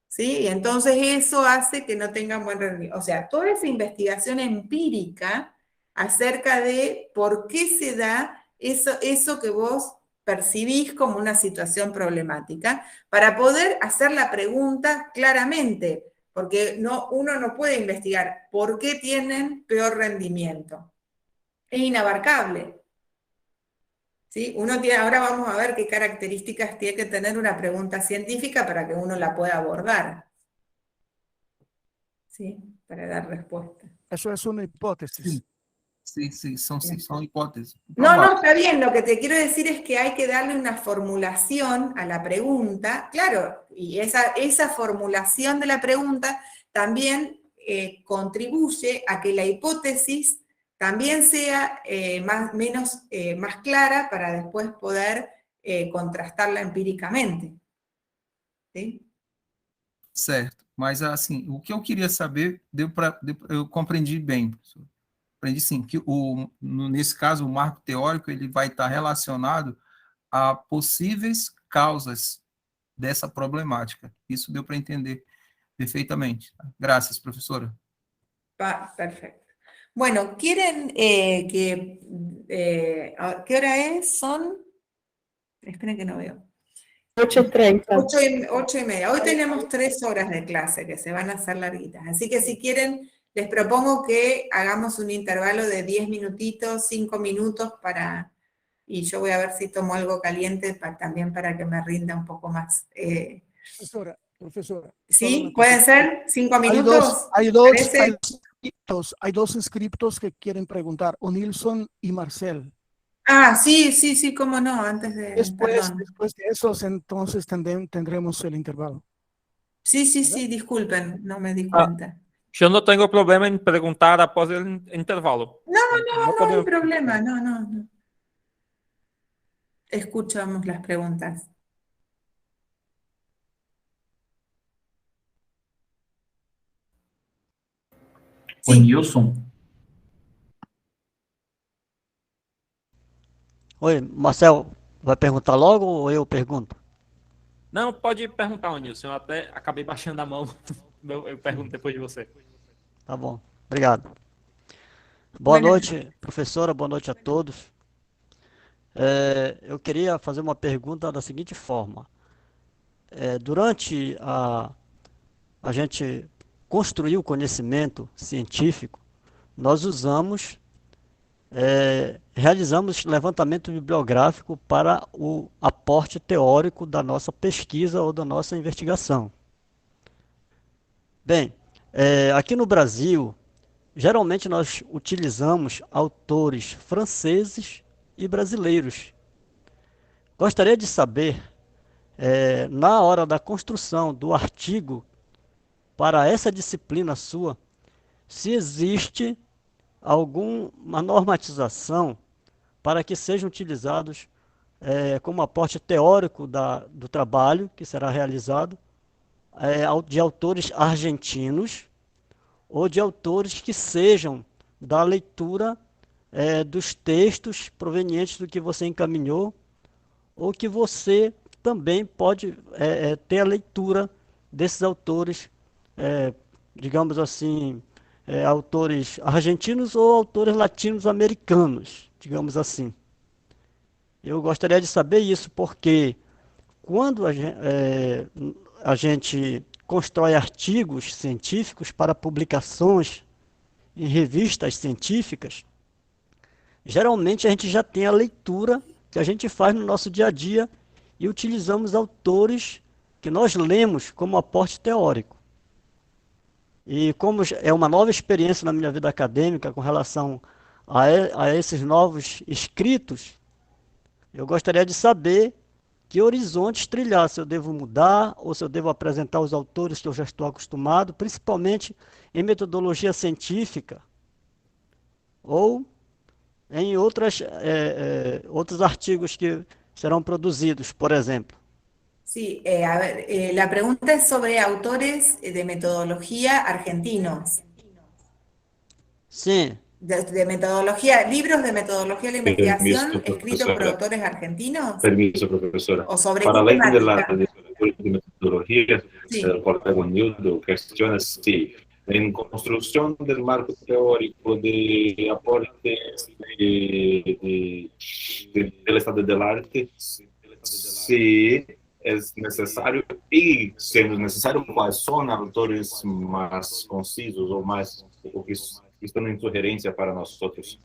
¿Sí? Y entonces eso hace que no tengan buen rendimiento. O sea, toda esa investigación empírica acerca de por qué se da eso que vos percibís como una situación problemática, para poder hacer la pregunta claramente, porque uno no puede investigar por qué tienen peor rendimiento. Es inabarcable. ¿Sí? Ahora vamos a ver qué características tiene que tener una pregunta científica para que uno la pueda abordar. ¿Sí? Para dar respuesta. Eso es una hipótesis. Sí, son hipótesis. No, está bien. Lo que te quiero decir es que hay que darle una formulación a la pregunta, claro, y esa formulación de la pregunta también contribuye a que la hipótesis también sea más clara para después poder contrastarla empíricamente. ¿Sí? Certo, mas assim, o que eu queria saber, eu compreendi bem, professor. Aprendi sim, que nesse caso o marco teórico ele vai estar relacionado a possíveis causas dessa problemática. Isso deu para entender perfeitamente. Graças, professora. Perfecto. Bueno, ¿quieren ¿qué hora es? Son, esperen que no veo. 8:30. 8:30. Hoy tenemos 3 horas de clase que se van a hacer larguitas. Así que si quieren, les propongo que hagamos un intervalo de 10 minutitos, 5 minutos y yo voy a ver si tomo algo caliente también para que me rinda un poco más. Profesora. ¿Sí? ¿Pueden ser 5 minutos? Hay dos inscriptos que quieren preguntar, Nilson y Marcel. Ah, sí, cómo no, antes de... Después de esos, entonces tendremos el intervalo. Sí, disculpen, no me di cuenta. Yo no tengo problema en preguntar após el intervalo. No hay problema, no. Escuchamos las preguntas. O Nilson. Oi, Marcel, vai perguntar logo ou eu pergunto? Não, pode perguntar, Nilson. Eu até acabei baixando a mão. Eu pergunto depois de você. Tá bom, obrigado. Boa noite, professora, boa noite a todos. Eu queria fazer uma pergunta da seguinte forma. Durante a gente construir o conhecimento científico, nós realizamos levantamento bibliográfico para o aporte teórico da nossa pesquisa ou da nossa investigação. Bem, aqui no Brasil, geralmente nós utilizamos autores franceses e brasileiros. Gostaria de saber, na hora da construção do artigo para essa disciplina sua, se existe alguma normatização para que sejam utilizados como aporte teórico do trabalho que será realizado de autores argentinos ou de autores que sejam da leitura dos textos provenientes do que você encaminhou, ou que você também pode ter a leitura desses autores, digamos assim, autores argentinos ou autores latino-americanos, digamos assim. Eu gostaria de saber isso porque quando a gente constrói artigos científicos para publicações em revistas científicas, geralmente a gente já tem a leitura que a gente faz no nosso dia a dia e utilizamos autores que nós lemos como aporte teórico. E como é uma nova experiência na minha vida acadêmica com relação a esses novos escritos, eu gostaria de saber que horizontes trilhar, se eu devo mudar ou se eu devo apresentar os autores que eu já estou acostumado, principalmente em metodologia científica ou em outros artigos que serão produzidos, por exemplo. Sí, a ver, la pregunta es sobre autores de metodología argentinos. Sim, De metodología, libros de metodología de la investigación Permiso, escritos por profesora. autores argentinos. Permiso, profesora. ¿O sobre Para qué além de temática? de metodología, Sí. el colega Nildo cuestiona si en construcción del marco teórico de aportes del estado del arte, si es necesario, y siendo necesario, cuáles son autores más concisos o más, o que están en sugerencia para nosotros.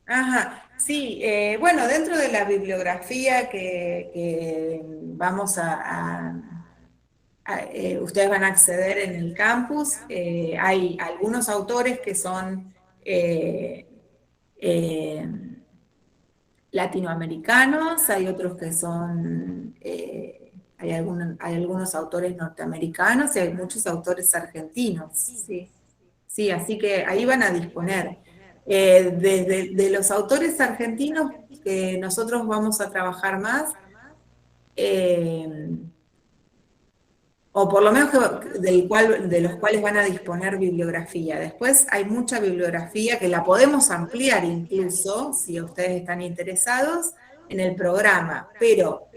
Ajá, sí, bueno, dentro de la bibliografía que vamos ustedes van a acceder en el campus, hay algunos autores que son latinoamericanos, hay otros que son, hay algunos autores norteamericanos y hay muchos autores argentinos, sí. Sí, así que ahí van a disponer. De los autores argentinos que nosotros vamos a trabajar más, o por lo menos de los cuales van a disponer bibliografía. Después hay mucha bibliografía que la podemos ampliar incluso, si ustedes están interesados, en el programa, pero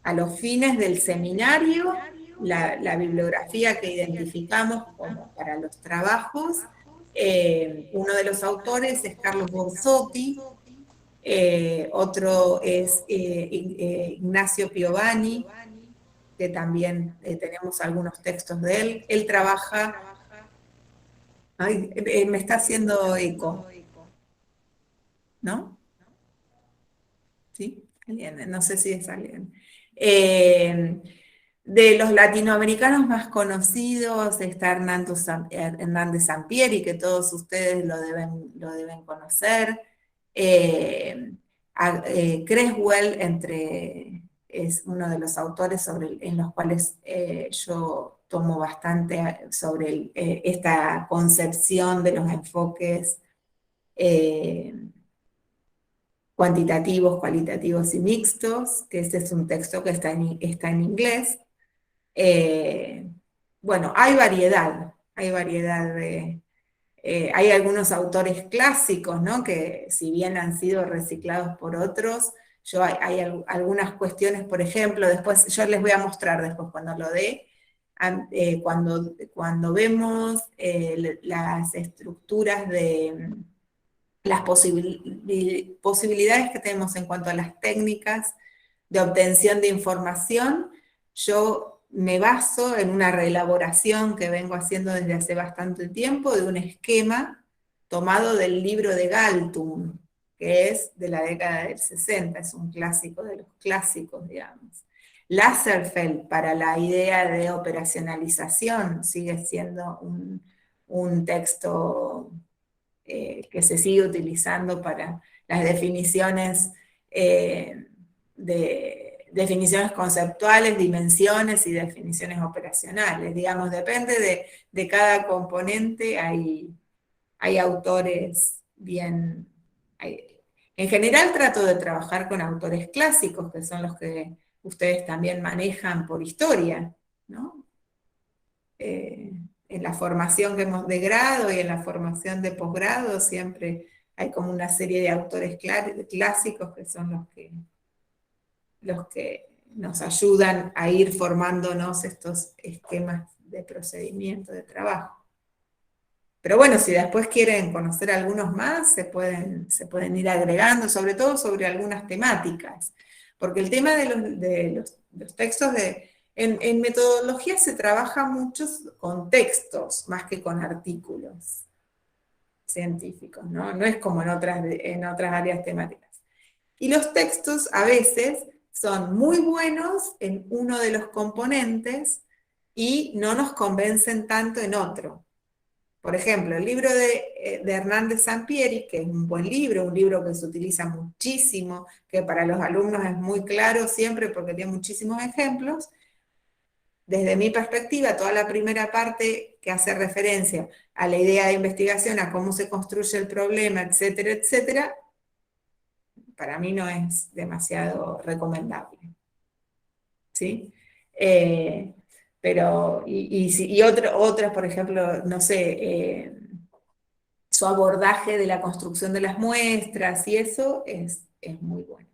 a los fines del seminario, la bibliografía que identificamos como para los trabajos, uno de los autores es Carlos Borsotti, otro es Ignacio Piovani, que también tenemos algunos textos de él. Él trabaja... Ay, me está haciendo eco. ¿No? ¿Sí? ¿Alguien? No sé si es alguien. De los latinoamericanos más conocidos está Hernández Sampieri, que todos ustedes lo deben conocer. Creswell es uno de los autores en los cuales yo tomo bastante sobre esta concepción de los enfoques cuantitativos, cualitativos y mixtos, que ese es un texto que está en inglés. Bueno, hay variedad hay algunos autores clásicos, ¿no? Que si bien han sido reciclados por otros, hay algunas cuestiones, por ejemplo, después yo les voy a mostrar después cuando lo dé, cuando vemos las estructuras de las posibilidades que tenemos en cuanto a las técnicas de obtención de información, yo me baso en una reelaboración que vengo haciendo desde hace bastante tiempo de un esquema tomado del libro de Galtung, que es de la década del 60, es un clásico de los clásicos, digamos. Lagerfeld, para la idea de operacionalización, sigue siendo un texto que se sigue utilizando para las definiciones definiciones conceptuales, dimensiones y definiciones operacionales. Digamos, depende de cada componente, hay autores bien... en general trato de trabajar con autores clásicos, que son los que ustedes también manejan por historia, ¿no? En la formación que hemos de grado y en la formación de posgrado siempre hay como una serie de autores clásicos que son los que nos ayudan a ir formándonos estos esquemas de procedimiento de trabajo. Pero bueno, si después quieren conocer algunos más, se pueden ir agregando, sobre todo sobre algunas temáticas. Porque el tema de los textos en metodología se trabaja mucho con textos más que con artículos científicos, ¿no? No es como en otras áreas temáticas. Y los textos a veces son muy buenos en uno de los componentes y no nos convencen tanto en otro. Por ejemplo, el libro de Hernández Sampieri, que es un buen libro, un libro que se utiliza muchísimo, que para los alumnos es muy claro siempre porque tiene muchísimos ejemplos. Desde mi perspectiva, toda la primera parte que hace referencia a la idea de investigación, a cómo se construye el problema, etcétera, etcétera, para mí no es demasiado recomendable. ¿Sí? Pero, otras, por ejemplo, no sé, su abordaje de la construcción de las muestras y eso es muy bueno.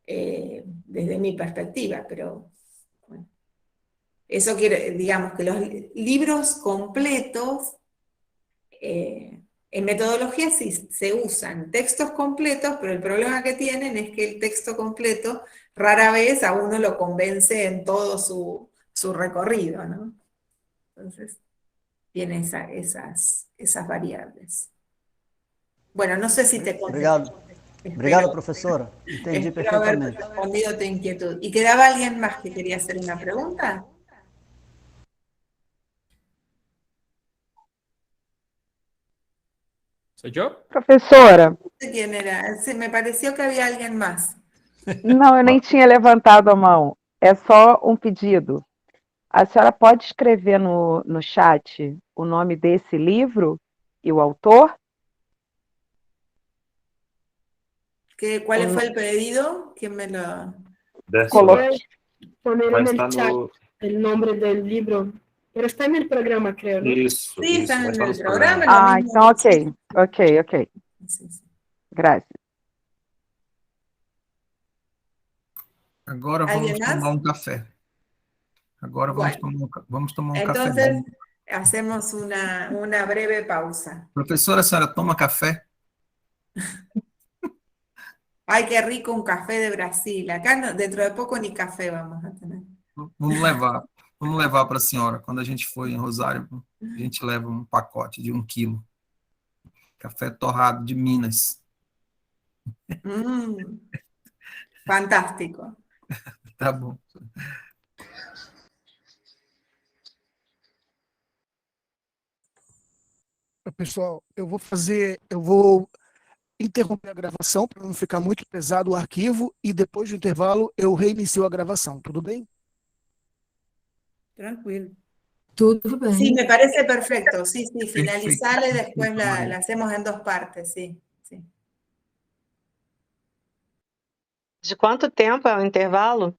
Desde mi perspectiva, pero bueno. Eso quiere, digamos, que los libros completos, en metodología sí se usan textos completos, pero el problema que tienen es que el texto completo rara vez a uno lo convence en todo su recorrido, ¿no? Entonces, tiene esas variables. Bueno, no sé si te contesté. Obrigado, professora. Entendi Espero haber perfeitamente. respondido tu inquietud. ¿Y quedaba alguien más que quería hacer una pregunta? ¿Soy yo? Professora, No sé quién era. Me pareció que había alguien más. não, eu nem tinha levantado a mão. É só um pedido. A senhora pode escrever no chat o nome desse livro e o autor? ¿Cuál fue el pedido? ¿Quién me lo...? Puedes poner Vai en estar el chat no... el nombre del libro, pero está en el programa, creo, ¿no? Isso, Sí, isso, está vai en estar el nos programa. programas. lo Ah, mismo. então ok. Sí, sí. Graças. Agora ¿Alguien vamos más? tomar um café. Agora vamos tomar um café. Entonces, hacemos una breve pausa. Professora, a senhora toma café? Ay, qué rico un café de Brasil. Acá dentro de poco ni café vamos a tener. Vamos levar para a senhora. Quando a gente for em Rosário, a gente leva um pacote de 1 quilo. Café torrado de Minas. Fantástico. Tá bom. Pessoal, eu vou interromper a gravação para não ficar muito pesado o arquivo e depois do intervalo eu reinicio a gravação, tudo bem? Tranquilo. Tudo bem. Sí, me parece perfecto. Sí, finalizarla y Perfecto. después la hacemos en 2 partes, sí. De quanto tempo é o intervalo?